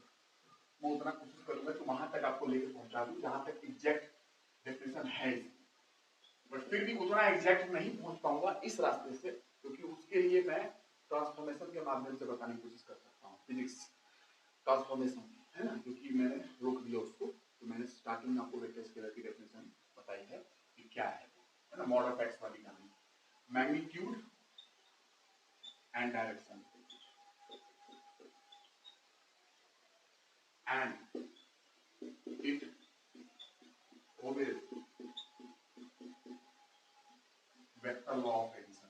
मैं उतना कोशिश करूंगा कि वहां तक आपको लेकर पहुंचा दूं जहां तक एग्जैक्ट डेफिनेशन है, बट फिर भी उतना एग्जैक्ट नहीं पहुंच पाऊंगा इस रास्ते से, क्योंकि उसके लिए मैं ट्रांसफॉर्मेशन के माध्यम से बताने की कोशिश कर सकता हूँ। फिजिक्स ट्रांसफॉर्मेशन है ना, क्योंकि मैंने रोक दिया उसको, तो मैंने स्टार्टिंग में आपको वेक्टर स्केलर की डेफिनेशन बताई है कि क्या है ना, मॉड ऑफ एक्स वाली कहानी, magnitude and direction and it obeys vector law of addition.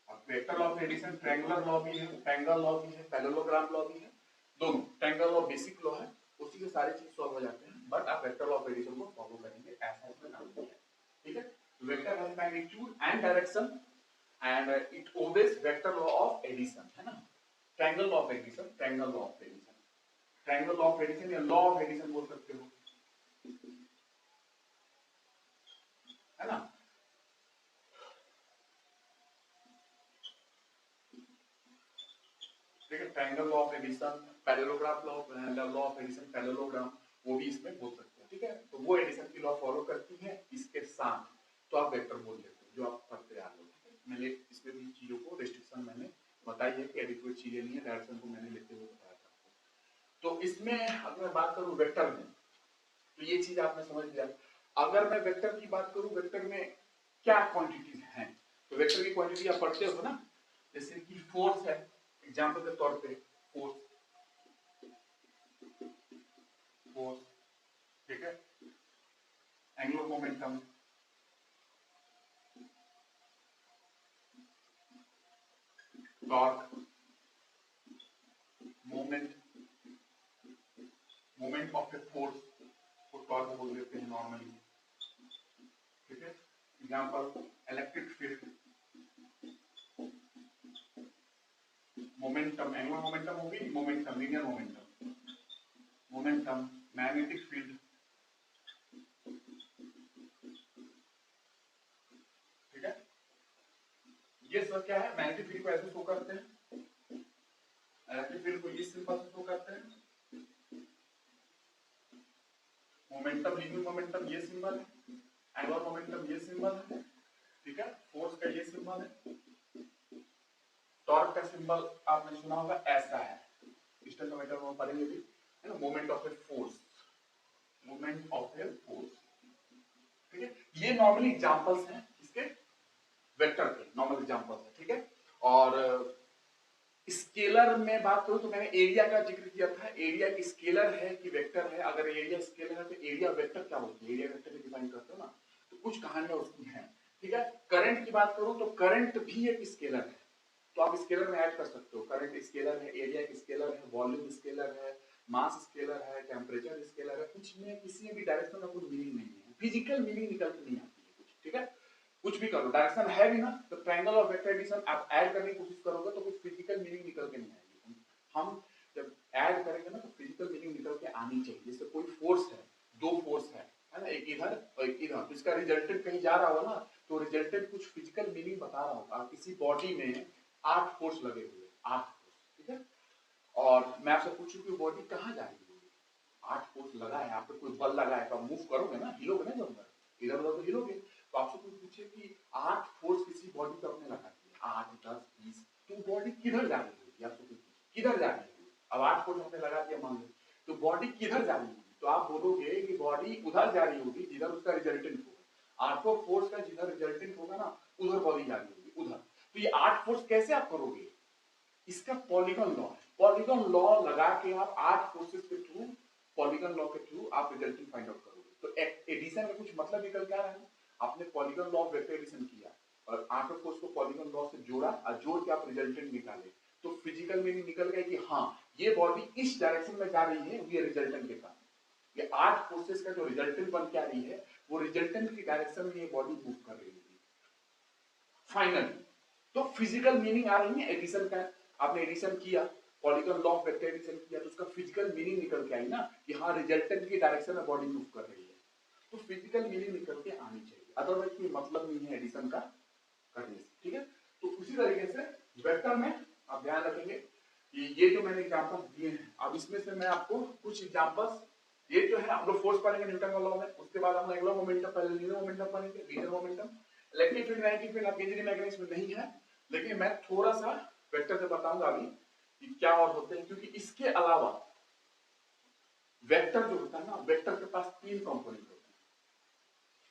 अब vector law of addition triangular law भी है, ट्रायंगल लॉ भी है, पैरेललोग्राम लॉ भी है, दोनों। ट्रायंगल लॉ बेसिक लॉ है, उसी से सारे चीज सॉल्व हो जाते हैं, बट आप वेक्टर लॉ ऑफ एडिशन को फॉलो करेंगे, ऐसा इसमें नाम दिया है, ठीक है। Vector has magnitude and direction and it obeys vector law of addition, है ना। Triangle law of addition, triangle law of addition, triangle law of addition या लॉ ऑफ एडिशन बोल सकते हो, है ना। ठीक है, triangle law of addition, parallelogram law of addition, parallelogram, वो भी इसमें बोल सकते हैं, ठीक है। तो वो एडिशन की लॉ फॉलो करती है इसके साथ, तो आप वेक्टर बोल देते हो, जो आप पढ़ते आ रहे हो। मैंने इसमें भी चीजों को रिस्ट्रिक्शन मैंने बताई है कि अभी कोई चीजें नहीं है, डायरेक्शन को मैंने लेते हुए बताया था। तो इसमें अगर मैं बात करूं वेक्टर में, तो ये चीज आपने समझ लिया। अगर मैं वेक्टर की बात करूं, वेक्टर में क्या क्वांटिटीज हैं, तो वेक्टर की क्वांटिटी आप पढ़ते हो ना, जैसे कि फोर्स है, एग्जांपल के तौर पे फोर्स, फोर्स, ठीक है, angular momentum, torque, moment, moment of a force को टॉर्क बोल देते हैं नॉर्मली, ठीक है। Example electric field, momentum, angular momentum होगी, momentum, linear momentum, momentum, magnetic field, ठीक है। ये सब क्या है, मैग्नेटिक फील्ड को ऐसे शो करते हैं, इलेक्ट्रिक फील्ड को इस सिंबल से शो करते हैं, मोमेंटम, लीनियर मोमेंटम ये सिंबल है, एंगुलर मोमेंटम ये सिंबल है, ठीक है। फोर्स का ये सिंबल है, टॉर्क का सिंबल आपने सुना होगा ऐसा है, टेंसोमीटर में पढ़ेंगे भी, है ना, moment of a force, moment of a force, ठीक है। ये नॉर्मली एग्जांपल्स हैं इसके, वेक्टर के नॉर्मल एग्जांपल्स हैं, ठीक है। और स्केलर में बात करूं तो मैंने एरिया का जिक्र किया था, एरिया स्केलर है कि वेक्टर है। अगर एरिया स्केलर है तो एरिया वेक्टर क्या होती है, एरिया वेक्टर डिफाइन करते हो ना, तो कुछ कहानियां उसकी हैं, ठीक है। करंट की बात करूं तो करंट भी एक स्केलर है, तो आप स्केलर में ऐड कर सकते हो, करंट स्केलर है, एरिया एक स्केलर है, वॉल्यूम स्केलर है, मास स्केलर है, टेम्परेचर स्केलर है। कुछ में किसी भी डायरेक्शन का कोई मीनिंग नहीं है, फिजिकल मीनिंग निकल के नहीं आती है कुछ, ठीक है। कुछ भी करो, डायरेक्शन है भी ना, तो ट्रायंगल और वेक्टर एडिशन आप ऐड करने की कोशिश करोगे तो कुछ फिजिकल मीनिंग निकल के नहीं आएगी। हम जब ऐड करेंगे ना तो फिजिकल मीनिंग निकल के आनी चाहिए। जैसे कोई फोर्स है, दो फोर्स है ना, एक इधर और एक इधर, तो इसका रिजल्टेंट कहीं जा रहा होगा ना, तो रिजल्टेंट कुछ फिजिकल मीनिंग बता रहा होगा। किसी बॉडी में 8 फोर्स लगे हुए, 8 फोर्स, ठीक है। और मैं आपसे पूछूं कि बॉडी कहाँ जा रही है, 8 फोर्स लगा है, आप पे कोई बल लगा है, तो आप मूव करोगे ना, हिलोगे ना, जब इधर उधर तो हिलोगे। तो आपसे कोई पूछे कि 8 फोर्स किसी बॉडी पे आपने लगा दिया, 8 10 20, तो बॉडी किधर जा रही होगी, आपसे कुछ किधर जा रही होगी। अब 8 फोर्स आपने लगा दिया मान लो, तो बॉडी किधर जा रही होगी, तो आप बोलोगे कि बॉडी उधर जा रही होगी जिधर उसका रिजल्टेंट होगा। 8 फोर्स का जिधर रिजल्टेंट होगा ना, उधर बॉडी जा रही होगी, उधर। तो ये 8 फोर्स कैसे आप करोगे, इसका पॉलीगॉन लॉ है। पॉलीगॉन लॉ लगा के आप 8 फोर्सेस के थ्रू, पॉलीगॉन लॉ के थ्रू आप रिजल्टेंट फाइंड आउट करोगे। तो एडिशन में कुछ मतलब निकल के आ रहा है, आपने polygon law of vector addition किया और 8 फोर्स को पॉलीगॉन लॉ से जोड़ा और जोड़ के आप रिजल्टेंट निकाले, तो फिजिकल मीनिंग निकल गया कि हाँ ये बॉडी इस डायरेक्शन में जा रही है, ये रिजल्टेंट के कारण। ये 8 फोर्सेस का जो रिजल्टेंट बन के आ रही है, वो रिजल्टेंट की डायरेक्शन में ये बॉडी मूव कर रही है फाइनली। तो फिजिकल मीनिंग आ रही है एडिशन का। आपने एडिशन किया, polygon law of vector addition किया, तो उसका फिजिकल मीनिंग निकल के आई ना कि हाँ रिजल्टेंट की डायरेक्शन में बॉडी मूव कर रही है। तो फिजिकल मीनिंग निकल के आनी चाहिए, अदरवाइज कोई मतलब नहीं है एडिशन का करने से, ठीक है। तो उसी तरीके से वेक्टर में आप ध्यान रखेंगे कि ये जो मैंने एग्जांपल दिए हैं, अब इसमें से मैं आपको कुछ एग्जांपल्स, ये जो है हम लोग फोर्स पढ़ेंगे न्यूटन का लॉ में, उसके बाद हम एंगुलर मोमेंटम, पहले लीनियर मोमेंटम पढ़ेंगे, linear momentum electric field, magnetic field आपके इंजीनियरिंग मैकेनिक्स में नहीं है, लेकिन मैं थोड़ा सा वेक्टर से बताऊंगा अभी कि क्या और होते हैं, क्योंकि इसके अलावा वेक्टर जो होता है ना, वेक्टर के पास तीन कंपोनेंट होते हैं।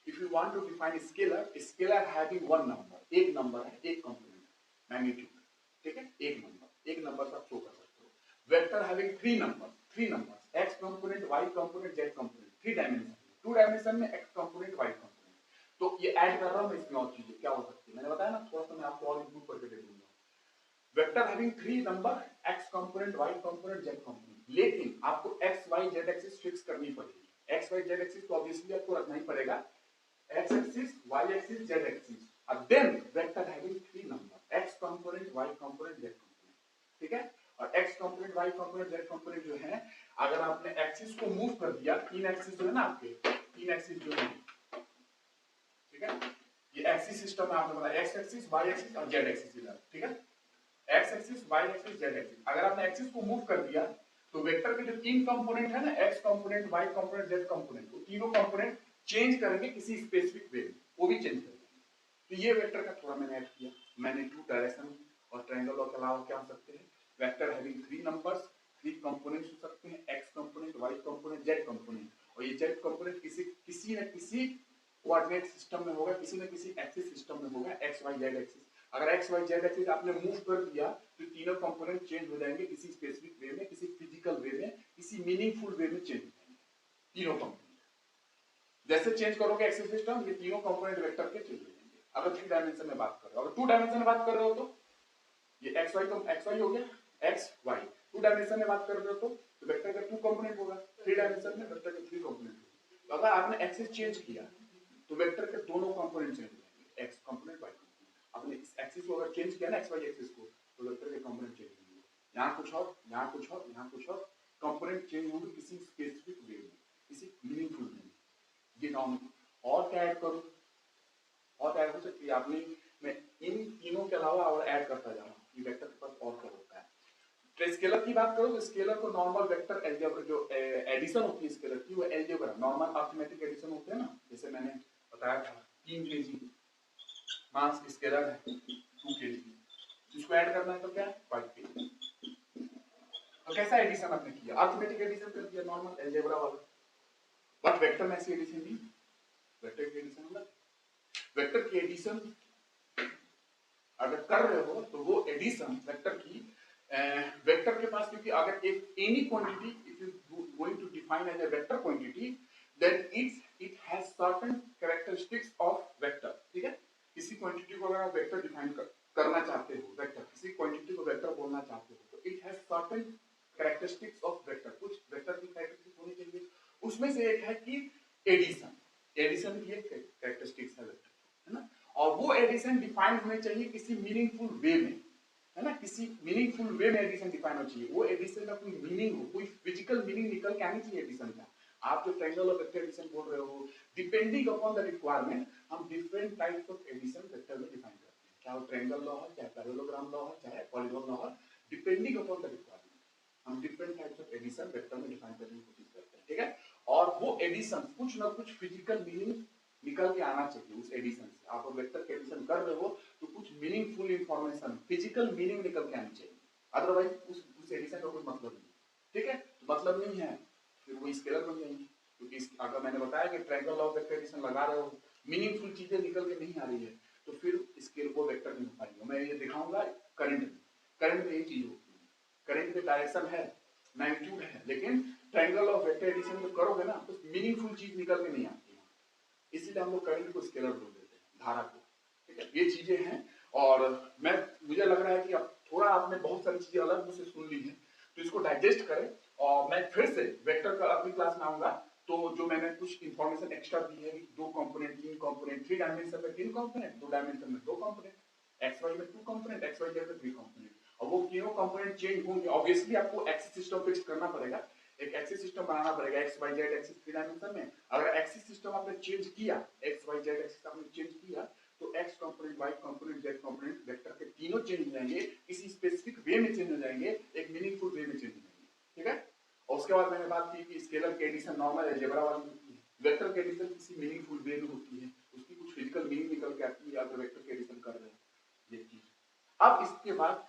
If you want to define scalar, scalar having one number, एक नंबर है, एक कंपोनेंट, मैग्नीट्यूड, ठीक है, एक नंबर से आप शो कर सकते हो। Vector having three numbers, X component, Y component, Z component, three dimension, two dimension में एक्स कंपोनेंट, वाई कंपोनेंट। तो ये ऐड कर रहा हूं मैं, इसमें और चीजें क्या हो सकती है मैंने बताया ना, थोड़ा सा मैं आपको और इंप्रूव करके दे दूंगा। Vector having three number, X component, Y component, Z component, लेकिन आपको X Y Z axis fix करनी पड़ेगी। एक्स वाई जेड एक्सिस तो ऑब्वियसली आपको रखना ही पड़ेगा, X axis, Y axis, Z axis, and then vector having three number, x component, y component, z component, ठीक है। और x component, y component, z component जो है, अगर आपने एक्सिस को मूव कर दिया, तीन एक्सिस जो है ना आपके, तीन एक्सिस जो है, ठीक है, ये एक्सिस सिस्टम में आपने बताया x एक्सिस, y एक्सिस और z एक्सिस इधर, ठीक है, x axis, y axis, z axis. अगर आपने एक्सिस को मूव कर दिया तो वेक्टर के जो तीन कंपोनेंट है ना, x component, y component, z component, वो तीनों कंपोनेंट चेंज करेंगे किसी स्पेसिफिक वे में, वो भी चेंज करेंगे। तो ये वेक्टर का थोड़ा मैंने ऐड किया। मैंने टू डायरेक्शन और ट्रायंगल के अलावा क्या हो सकते हैं, vector having three numbers, three components हो सकते हैं, x component, y component, z component, और ये z कंपोनेंट किसी न किसी कोऑर्डिनेट सिस्टम में होगा, किसी न किसी एक्सिस सिस्टम में होगा, x y z एक्सिस। अगर x y z एक्सिस आपने मूव कर दिया तो तीनों कंपोनेंट चेंज हो जाएंगे किसी स्पेसिफिक वे में, किसी फिजिकल वे में, किसी मीनिंगफुल वे में चेंज हो जाएंगे तीनों कंपोनेंट। जैसे चेंज करोगे एक्सिस सिस्टम, ये तीनों कंपोनेंट वेक्टर के चेंज हो जाएंगे। अगर थ्री डायमेंशन में बात कर रहे हो, अगर टू डायमेंशन में बात कर रहे हो तो ये एक्स वाई हो गया, एक्स वाई। टू डायमेंशन में बात कर रहे हो तो वेक्टर का टू कंपोनेंट होगा, थ्री डायमेंशन में वेक्टर के थ्री कंपोनेंट होगा। तो अगर आपने एक्सिस चेंज किया तो वेक्टर के दोनों कंपोनेंट चेंज हो जाएंगे, एक्स कंपोनेंट, वाई कंपोनेंट। आपने इस एक्सिस को अगर चेंज किया ना, एक्स वाई एक्सिस को, तो वेक्टर के कंपोनेंट चेंज होंगे। यहाँ कुछ और, यहाँ कुछ और, यहाँ कुछ और, कंपोनेंट चेंज होंगे किसी स्पेसिफिक वे में, किसी मीनिंगफुल वे में। ये नॉर्मल। और क्या ऐड करूं, और ऐड हो सकती है आपने, मैं इन तीनों के अलावा और ऐड करता जा रहा हूं कि वेक्टर के पास और क्या होता है। तो स्केलर की बात करो तो स्केलर को नॉर्मल वेक्टर अलजेब्रा, जो एडिशन होती है स्केलर की, वो अलजेब्रा नॉर्मल अरिथमेटिक एडिशन होते हैं ना, जैसे मैंने बताया था 3 kg मास स्केलर है 2 kg, इसको ऐड करना है तो क्या 5 kg। तो कैसा एडिशन आपने किया, अरिथमेटिक एडिशन कर दिया नॉर्मल अलजेब्रा वाला। बट वेक्टर में ऐसी एडिशन नहीं, वेक्टर की एडिशन अलग। वेक्टर की एडिशन अगर कर रहे हो तो वो एडिशन वेक्टर की, वेक्टर के पास, क्योंकि अगर एक any quantity if you going to define as a vector quantity, then it has certain characteristics of vector, ठीक है। किसी क्वांटिटी को अगर आप वेक्टर डिफाइन करना चाहते हो, वेक्टर किसी क्वांटिटी को वेक्टर बोलना चाहते हो, तो it has certain characteristics of vector, कुछ वेक्टर की कैरेक्टरिस्टिक्स होनी चाहिए। उसमें से एक है कि एडिशन, एडिशन की एक कैरेक्टरिस्टिक्स है वेक्टर, है ना। और वो एडिशन डिफाइन होने चाहिए किसी मीनिंगफुल वे में, है ना, किसी मीनिंगफुल वे में एडिशन डिफाइन होना चाहिए। वो एडिशन का कोई मीनिंग हो, कोई फिजिकल मीनिंग निकल के आनी चाहिए एडिशन का। आप जो ट्रायंगल और वेक्टर एडिशन बोल रहे हो, डिपेंडिंग अपॉन द रिक्वायरमेंट हम different types of addition vector में डिफाइन करते हैं, चाहे वो ट्रायंगल लॉ है, चाहे पैरेललोग्राम लॉ है, चाहे पॉलीगॉन लॉ है, डिपेंडिंग अपॉन द रिक्वायरमेंट हम different types of addition vector में डिफाइन करने की कोशिश करते हैं, ठीक है। और वो एडिशन कुछ ना कुछ फिजिकल मीनिंग निकल के आना चाहिए उस एडिशन से। आप वेक्टर के एडिशन कर रहे हो तो कुछ मीनिंगफुल इंफॉर्मेशन, फिजिकल मीनिंग निकल के आनी चाहिए, अदरवाइज उस एडिशन का कोई मतलब नहीं, ठीक है। मतलब नहीं है फिर वो स्केलर बन जाएंगे, क्योंकि अगर मैंने बताया कि ट्रायंगल लॉ वेक्टर एडिशन लगा रहे हो, मीनिंगफुल चीजें निकल के नहीं आ रही है, तो फिर स्केल को वेक्टर नहीं हो पाएगा। मैं ये दिखाऊंगा करंट में, करंट में यही चीज होती है, करंट में डायरेक्शन है, मैग्नीट्यूड है, लेकिन ट्रायंगल ऑफ वेक्टर एडिशन जब करोगे ना तो मीनिंगफुल चीज निकल के नहीं आती है, इसीलिए हम लोग करंट को स्केलर बोल देते हैं, धारा को, ठीक है। ये चीजें हैं। और मुझे लग रहा है कि अब थोड़ा आपने बहुत सारी चीजें अलग मुझसे सुन ली है, तो इसको डाइजेस्ट करें। और मैं फिर से वेक्टर का अगली क्लास में आऊंगा, तो जो मैंने कुछ इंफॉर्मेशन एक्स्ट्रा दी है, दो कंपोनेंट, तीन कंपोनेंट, थ्री डायमेंशन में तीन कंपोनेंट, दो डायमेंशन में दो कंपोनेंट, एक्स वाई में two component, X Y Z में थ्री कंपोनेंट, और वो तीनों कंपोनेंट चेंज होंगे। ऑब्वियसली आपको एक्सिस सिस्टम फिक्स करना पड़ेगा, एक एक्सिस सिस्टम बनाना पड़ेगा, X Y Z axis three dimension में। अगर एक्सिस सिस्टम आपने चेंज किया, एक्स वाई जेड एक्सिस आपने चेंज किया, तो तो X component, Y component, Z component vector के तीनों चेंज हो जाएंगे, किसी स्पेसिफिक वे में चेंज हो जाएंगे, एक मीनिंगफुल वे में चेंज हो जाएंगे, ठीक है। और उसके बाद मैंने बात की कि स्केलर की एडिशन नॉर्मल अलजेब्रा वाली होती है, वेक्टर की एडिशन किसी मीनिंगफुल वे में होती है, उसकी कुछ फिजिकल मीनिंग निकल के आती है अगर वेक्टर की एडिशन कर रहे हैं, ये चीज। अब इसके बाद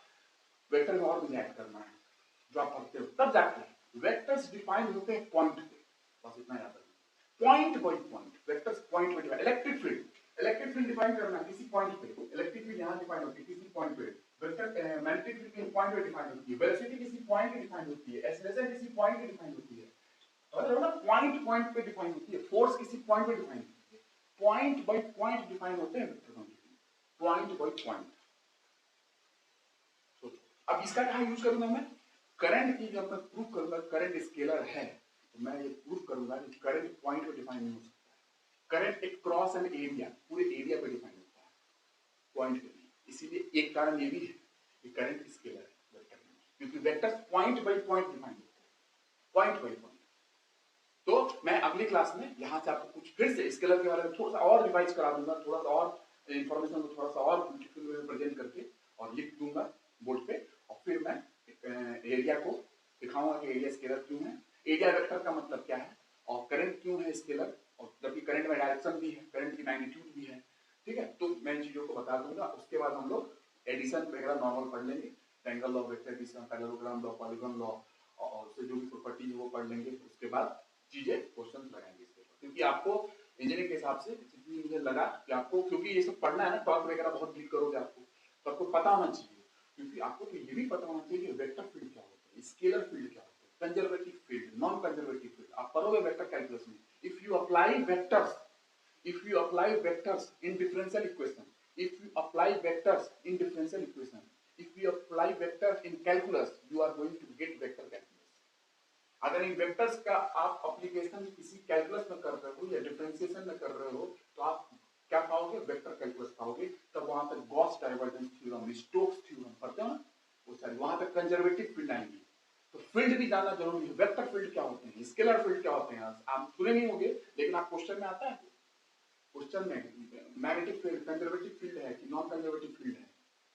वेक्टर में और भी ऐड करना है जो आप पढ़ते हो, तब जाके वेक्टर्स डिफाइन होते हैं पॉइंट पे, बस इतना याद रखना, point by point vectors point by electric field define करना है किसी पॉइंट पे, इलेक्ट्रिक फील्ड यहां डिफाइन होती है किसी पॉइंट पे, वेक्टर मैग्नेटिक फील्ड किसी पॉइंट पे डिफाइन होती है, वेलोसिटी किसी पॉइंट पे डिफाइन होती है, एक्सेलरेशन किसी पॉइंट पे डिफाइन होती है, और ना पॉइंट पॉइंट पे डिफाइन होती है, फोर्स किसी पॉइंट पे डिफाइन होती है, पॉइंट बाय पॉइंट डिफाइन होते हैं vector quantity, point by point. अब इसका क्या यूज करूंगा मैं, करंट की जब मैं प्रूव करूंगा करंट स्केलर है तो मैं ये प्रूव करूंगा कि करंट पॉइंट पे डिफाइन नहीं हो सकता, करंट एक क्रॉस एंड एरिया पूरे एरिया पे डिफाइन होता है, पॉइंट पे नहीं। इसीलिए एक कारण ये भी है कि करंट स्केलर है वेक्टर में, क्योंकि vectors point by point define होते हैं, पॉइंट बाय पॉइंट। तो मैं अगली क्लास में यहां से आपको कुछ फिर से स्केलर के बारे में थोड़ा सा और रिवाइज करा दूंगा, थोड़ा सा और इंफॉर्मेशन को थोड़ा सा और ब्यूटीफुल वे में प्रेजेंट करके और लिख दूंगा बोर्ड पे, और फिर मैं एरिया को दिखाऊंगा कि एरिया स्केलर क्यों है, एरिया वेक्टर का मतलब क्या है, और करंट क्यों है स्केलर, और जबकि करंट में डायरेक्शन भी है, करंट की मैग्नीट्यूड भी है, ठीक है। तो मैं इन चीजों को बता दूंगा। उसके बाद हम लोग एडिशन वगैरह नॉर्मल पढ़ लेंगे, triangle law, vector addition, parallelogram law, polygon law, और उससे जो भी प्रॉपर्टी है वो पढ़ लेंगे। उसके बाद चीजें क्वेश्चन लगाएंगे इसके ऊपर, क्योंकि आपको इंजीनियरिंग के हिसाब से जितनी मुझे लगा कि आपको, क्योंकि ये सब पढ़ना है ना, टॉप वगैरह बहुत डील करोगे आपको, तो आपको पता होना चाहिए, क्योंकि आपको तो ये भी पता होना चाहिए कि वेक्टर फील्ड क्या होता है, स्केलर फील्ड क्या होता है, conservative field, non conservative field. आप पढ़ोगे वेक्टर कैलकुलस में, if you apply vectors, if you apply vectors in differential equation, if you apply vectors in differential equation, if you apply vectors in calculus, you are going to get vector calculus. अगर इन vectors का आप application किसी calculus में कर रहे हो या differentiation में कर रहे हो तो आप क्या पाओगे, वेक्टर कैलकुलस पाओगे। तब वहां पे Gauss divergence theorem, Stokes theorem पढ़ते हो ना, वो सारी वहां पे कंजर्वेटिव फील्ड आएंगी। तो फील्ड भी जानना जरूरी है, वेक्टर फील्ड क्या होते हैं, स्केलर फील्ड क्या होते हैं, आप सुने नहीं होंगे लेकिन आप क्वेश्चन में आता है, क्वेश्चन में मैग्नेटिक फील्ड कंजर्वेटिव फील्ड है कि नॉन कंजर्वेटिव फील्ड है,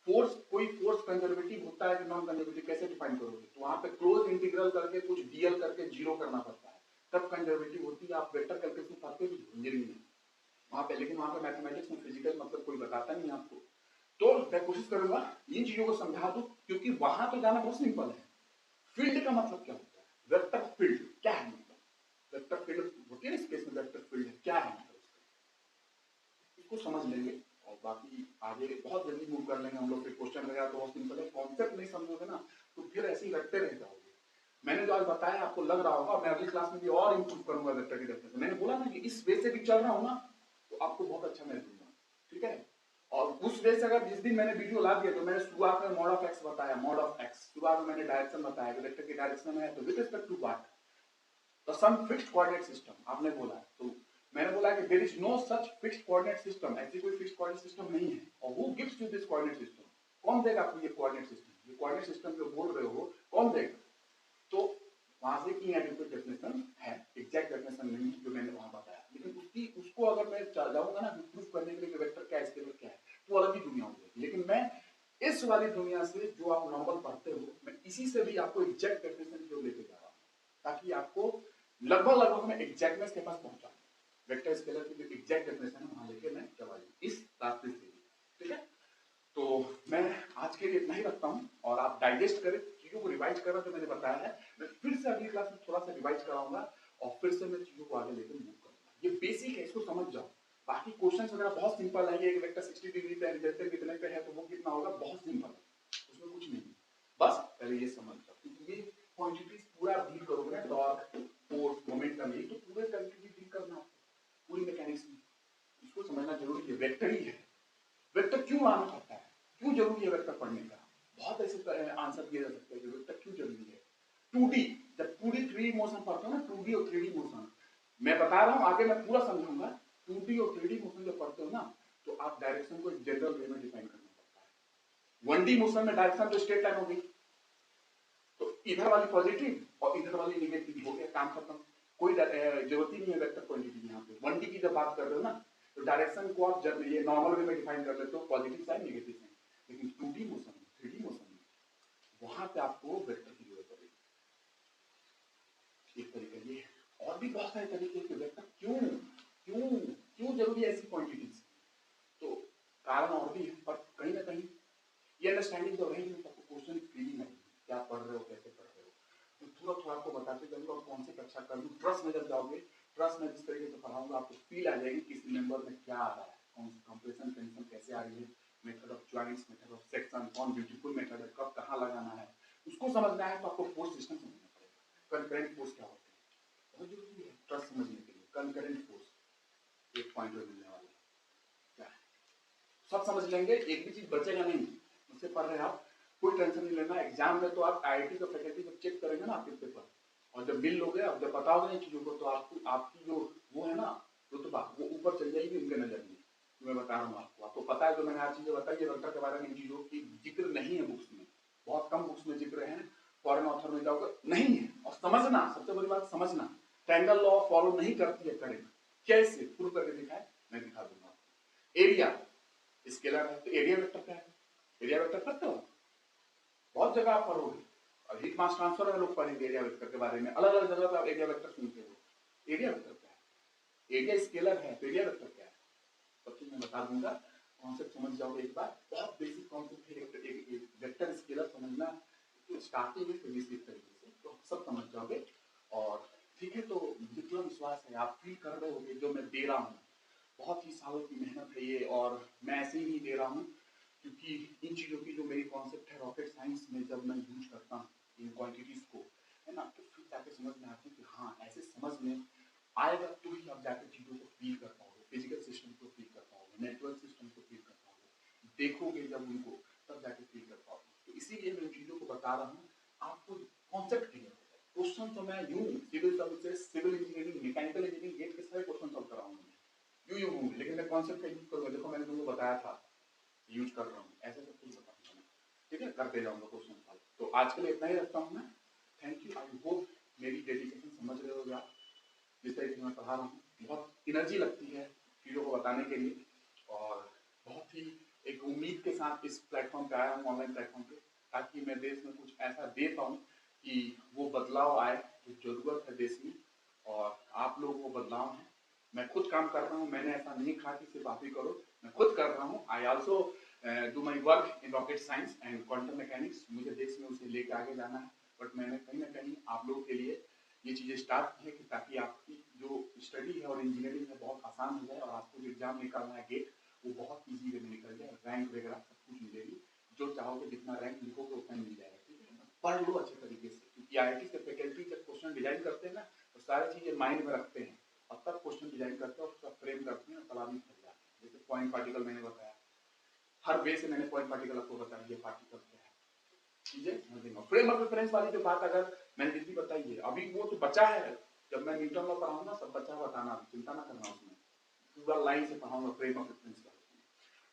फोर्स, कोई फोर्स कंजर्वेटिव होता है कि नॉन कंजर्वेटिव, कैसे डिफाइन करोगे, तो वहां पे क्लोज इंटीग्रल करके कुछ डीएल करके जीरो करना पड़ता है, तब कंजर्वेटिव होती है। आप वेक्टर कैलकुलस में पढ़ते भी इंजीनियरिंग में वहां पे, लेकिन वहां पे मैथमेटिक्स में फिजिकल मतलब कोई बताता नहीं आपको। तो मैं कोशिश करूंगा इन चीजों को समझा दूं, क्योंकि वहां तो जाना बहुत सिंपल है। फील्ड का मतलब क्या होता है, वेक्टर फील्ड क्या है, मतलब वेक्टर फील्ड होती है ना, स्पेस में वेक्टर फील्ड क्या है, इसको समझ लेंगे और बाकी आगे बहुत जल्दी मूव कर लेंगे हम लोग। फिर क्वेश्चन वगैरह तो बहुत सिंपल है, कॉन्सेप्ट नहीं समझोगे ना तो फिर ऐसे ही रखते रह जाओगे। मैंने जो आज बताया आपको लग रहा होगा, मैं अगली क्लास में भी और इंप्रूव करूंगा वेक्टर की डेफिनेशन। मैंने बोला ना कि इस वे से भी चल रहा हूं ना तो आपको बहुत अच्छा मैं दूंगा, ठीक है। और उस वे से अगर जिस दिन मैंने वीडियो ला दिया तो मैंने शुरुआत में मॉड ऑफ एक्स बताया, मॉड ऑफ एक्स, शुरुआत में मैंने डायरेक्शन बताया कि वेक्टर की डायरेक्शन में है तो विद रिस्पेक्ट टू व्हाट, तो सम फिक्स्ड कोऑर्डिनेट सिस्टम आपने बोला, तो मैंने बोला कि there is no such fixed coordinate system, ऐसी कोई फिक्स्ड कोऑर्डिनेट सिस्टम नहीं है। और who gives you this coordinate system, कौन देगा आपको ये कोऑर्डिनेट सिस्टम, ये कोऑर्डिनेट सिस्टम जो बोल रहे हो कौन देगा। तो वहां से इनएडिक्वेट डेफिनेशन है, एग्जैक्ट डेफिनेशन नहीं जो मैंने वहां बताया, लेकिन उसको अगर मैं जाऊंगा ना प्रूफ करने के लिए कि वेक्टर क्या है, स्केलर क्या है, तो अलग ही दुनिया हो जाएगी। लेकिन मैं इस वाली दुनिया से जो आप नॉर्मल पढ़ते हो, मैं इसी से भी आपको एग्जैक्ट डेफिनेशन जो लेके जा रहा हूं, ताकि आपको लगभग मैं एग्जैक्टनेस के पास पहुंचा, वेक्टर स्केलर की जो एग्जैक्ट डेफिनेशन है वहां लेके मैं चला इस रास्ते से, ठीक है। तो मैं आज के लिए इतना ही रखता हूं और आप डाइजेस्ट करें चीजों को, रिवाइज करें जो मैंने बताया है। मैं फिर से अगली क्लास में थोड़ा सा रिवाइज कराऊंगा और फिर से मैं चीजों को आगे लेकर मूव करूंगा। ये बेसिक है, इसको समझ जाओ। बाकी क्वेश्चंस वगैरह बहुत सिंपल है, ये वेक्टर 60 डिग्री पे एडजेक्टिव कितने पे है तो वो कितना होगा, बहुत सिंपल है, उसमें कुछ नहीं, बस पहले ये समझ जाओ। क्योंकि ये क्वांटिटीज पूरा डील करोगे ना, टॉर्क, फोर्स, मोमेंटम, ये तो पूरे क्वांटिटी डील करना है पूरी मैकेनिक्स में, इसको समझना जरूरी है। वेक्टर ही है, वेक्टर क्यों आना पड़ता है, क्यों जरूरी है वेक्टर पढ़ने का, बहुत ऐसे आंसर दिए जा सकते हैं कि वेक्टर क्यों जरूरी है। 2D, जब 2D 3D मोशन पढ़ते हो ना, 2D और 3D मोशन मैं बता रहा हूं, आगे मैं पूरा समझाऊंगा। 2D और 3D मोशन जब पढ़ते हो ना तो आप डायरेक्शन को एक जनरल वे में डिफाइन करना पड़ता है। 1D मोशन में डायरेक्शन तो स्ट्रेट लाइन होगी, तो इधर वाली पॉजिटिव और इधर वाली नेगेटिव हो गया, काम खत्म, कोई जरूरत ही नहीं है वेक्टर क्वांटिटी यहाँ पे। 1D की जब बात कर रहे हो ना, तो डायरेक्शन को आप जब ये नॉर्मल वे में डिफाइन कर लेते हो, पॉजिटिव साइन नेगेटिव साइन, लेकिन 2D मोशन में, 3D मोशन में, वहां पे आपको वेक्टर की जरूरत पड़ेगी। एक तरीका ये है, और भी बहुत सारे तरीके के वेक्टर क्यों क्यों क्यों जरूरी है ऐसी क्वांटिटीज, तो कारण और भी है, पर कहीं ना कहीं ये अंडरस्टैंडिंग जब रहेगी तो आपको क्वेश्चन फीलिंग आएगी, क्या पढ़ रहे हो, कैसे पढ़ रहे हो। तो थोड़ा थोड़ा आपको बताते जाऊंगा और कौन सी कक्षा कर दूं। ट्रस्ट में जब जाओगे, ट्रस्ट में जिस तरीके से पढ़ाऊंगा आपको फील आ जाएगी किस नंबर में क्या आ रहा है, कौन सी कंप्रेशन टेंशन कैसे आ रही है, method of joints, method of section, कौन ब्यूटीफुल मेथड है, कब कहाँ लगाना है, उसको समझना है। तो आपको फोर्स सिस्टम समझना पड़ेगा, कंकरेंट फोर्स क्या होते हैं, बहुत जरूरी है ट्रस्ट समझने के लिए। कंकरेंट फोर्स एक पॉइंट में मिलने वाला है, क्या है सब समझ लेंगे, एक भी चीज बचेगा नहीं। मुझसे पढ़ रहे आप, कोई टेंशन नहीं लेना। एग्जाम में तो आप आईआईटी का फैकल्टी जब चेक करेंगे ना आपके पेपर, और जब मिल लोगे, अब जब बताओगे इन चीजों को, तो आपको आपकी जो वो है ना रुतबा, वो ऊपर चल जाएगी उनके नजर में। मैं बता रहा हूँ आपको पता है, जो मैंने हर चीजें बताई है वेक्टर के बारे में, इन चीजों की जिक्र नहीं है बुक्स में, बहुत कम बुक्स में जिक्र है। फॉरेन ऑथर में जाओगे नहीं है। और समझना, सबसे बड़ी बात समझना, ट्रायंगल लॉ फॉलो नहीं करती है करेंट, कैसे प्रूव करके दिखाए, मैं दिखा दूंगा। एरिया स्केलर है, तो एरिया वेक्टर क्या है, एरिया वेक्टर पता हो, बहुत जगह आप पढ़ोगे, और हीट मास ट्रांसफर में लोग पढ़ेंगे एरिया वेक्टर के बारे में, अलग अलग जगह पे आप एरिया वेक्टर सुनते हो। एरिया वेक्टर क्या है, एरिया स्केलर है, तो एरिया वेक्टर क्या है, सब चीज मैं बता दूंगा, कॉन्सेप्ट समझ जाओगे एक बार। बहुत बेसिक कॉन्सेप्ट है, एक वेक्टर स्केलर समझना तो स्टार्टिंग में बेसिक तरीके से तो सब समझ जाओगे। और ठीक है, तो मुझे पूरा विश्वास है आप फील कर रहे होगे जो मैं दे रहा हूँ, बहुत ही सालों की मेहनत है ये, और मैं ऐसे ही दे रहा हूँ क्योंकि इन चीज़ों की जो मेरी कॉन्सेप्ट है रॉकेट साइंस में, जब मैं यूज करता हूँ इन क्वांटिटीज को, है ना, तो फिर जाके समझ में आती है कि हाँ ऐसे समझ में आएगा तो ही आप जाके चीज़ों को फील कर पाओगे, फिजिकल सिस्टम को फील कर पाओगे, नेटवर्क सिस्टम को फील कर पाओगे, देखोगे जब उनको तब जाके फील कर पाओगे। तो इसीलिए मैं इन चीज़ों को बता रहा हूँ, आपको कॉन्सेप्ट क्लियर हो जाए। क्वेश्चन तो मैं यूं civil services, civil engineering, mechanical engineering, GATE के सारे क्वेश्चन सॉल्व कराऊंगा यूं हूँ, लेकिन मैं कॉन्सेप्ट का यूज करूंगा। देखो मैंने तुमको बताया था, यूज कर रहा हूँ, ऐसे सब कुछ बताऊंगा मैं, ठीक है, करते जाऊंगा क्वेश्चन सॉल्व। तो आज के लिए इतना ही रखता हूँ मैं। थैंक यू, आई होप मेरी डेडिकेशन समझ रहे हो आप, जिस तरीके मैं पढ़ा रहा हूँ, बहुत एनर्जी लगती है चीज़ों को बताने के लिए, और बहुत ही एक उम्मीद के साथ इस प्लेटफॉर्म पे आया हूँ, ऑनलाइन प्लेटफॉर्म पे, ताकि मैं देश में कुछ ऐसा दे पाऊँ कि वो बदलाव आए जो जरूरत है देश में, और आप लोग वो बदलाव हैं। मैं खुद काम कर रहा हूँ, मैंने ऐसा नहीं कहा कि सिर्फ आप ही करो, मैं खुद कर रहा हूँ। I also do my work in rocket science and quantum mechanics, मुझे देश में उसे लेके आगे जाना है, बट मैंने कहीं ना कहीं आप लोगों के लिए ये चीज़ें स्टार्ट की है कि ताकि आपकी जो स्टडी है और इंजीनियरिंग है बहुत आसान हो जाए, और आपको जो एग्जाम निकालना है गेट, वो बहुत ईजी वे में निकल जाए, रैंक वगैरह सब कुछ मिलेगी, जो चाहोगे जितना रैंक लिखोगे उतना मिल जाएगा, ठीक है। पढ़ लो अच्छे तरीके से, क्योंकि आईआईटी के फैकल्टी जब क्वेश्चन डिजाइन करते हैं ना, तो सारी चीज़ें माइंड में रखते हैं, और तब क्वेश्चन डिजाइन करते हैं और सब फ्रेम करते हैं, तब आदमी फंस जाते हैं। जैसे पॉइंट पार्टिकल मैंने बताया, हर वे से मैंने पॉइंट पार्टिकल आपको बताया, ये पार्टिकल क्या है, चीजें समझेंगे। फ्रेम ऑफ रेफरेंस वाली जो बात अगर मैंने जितनी बताई है, अभी वो तो बचा है, जब मैं न्यूटन लॉ पढ़ाऊंगा सब बचा बताना, चिंता ना करना, उसमें पूरा लाइन से पढ़ाऊंगा फ्रेम ऑफ रेफरेंस का।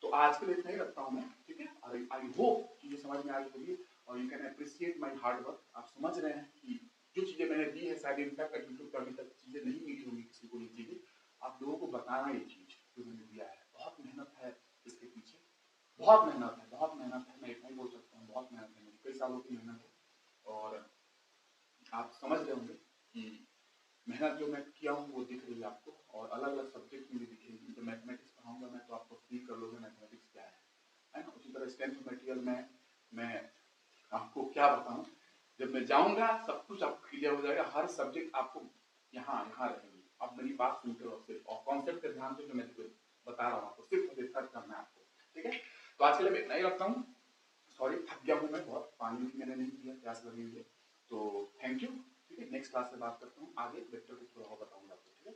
तो आज के लिए इतना ही रखता हूँ मैं, ठीक है। आई होप कि ये समझ में आ रही होगी, और you can appreciate my hard work. आप समझ रहे हैं कि जो चीजें मैंने दी है, शायद इनफैक्ट यूट्यूब पर अभी तक चीजें नहीं मिली होंगी किसी को, ये चीजें आप लोगों को बताना, ये चीज जो मैंने दिया है, बहुत मेहनत है इसके पीछे, बहुत मेहनत है, बहुत मेहनत है, मैं इतना ही बोल सकता हूँ, बहुत मेहनत है मेरी, कई सालों की मेहनत है। और आप समझ रहे होंगे कि मेहनत जो मैं किया हूँ वो दिख रही है आपको, और अलग अलग सब्जेक्ट में भी दिखेगी। जब मैथमेटिक्स पढ़ाऊंगा मैं, तो आपको फील कर लोगे मैथमेटिक्स क्या है ना। उसी तरह स्ट्रेंथ मटेरियल में मैं आपको क्या बताऊँ, जब मैं जाऊंगा सब कुछ आपको क्लियर हो जाएगा, हर सब्जेक्ट आपको यहाँ यहाँ रहेगी। आप मेरी बात सुनते हो सिर्फ, और कॉन्सेप्ट के ध्यान से जो मैं बता रहा हूँ आपको, सिर्फ रिसर्च करना है आपको, ठीक है। तो आज के लिए मैं इतना ही रखता हूँ। सॉरी थक गया हूँ मैं बहुत, पानी भी मैंने नहीं पिया, प्यास लगी हुई है। तो थैंक यू, ठीक है। नेक्स्ट क्लास से बात करता हूँ, आगे वेक्टर को थोड़ा और बताऊंगा आपको, ठीक है।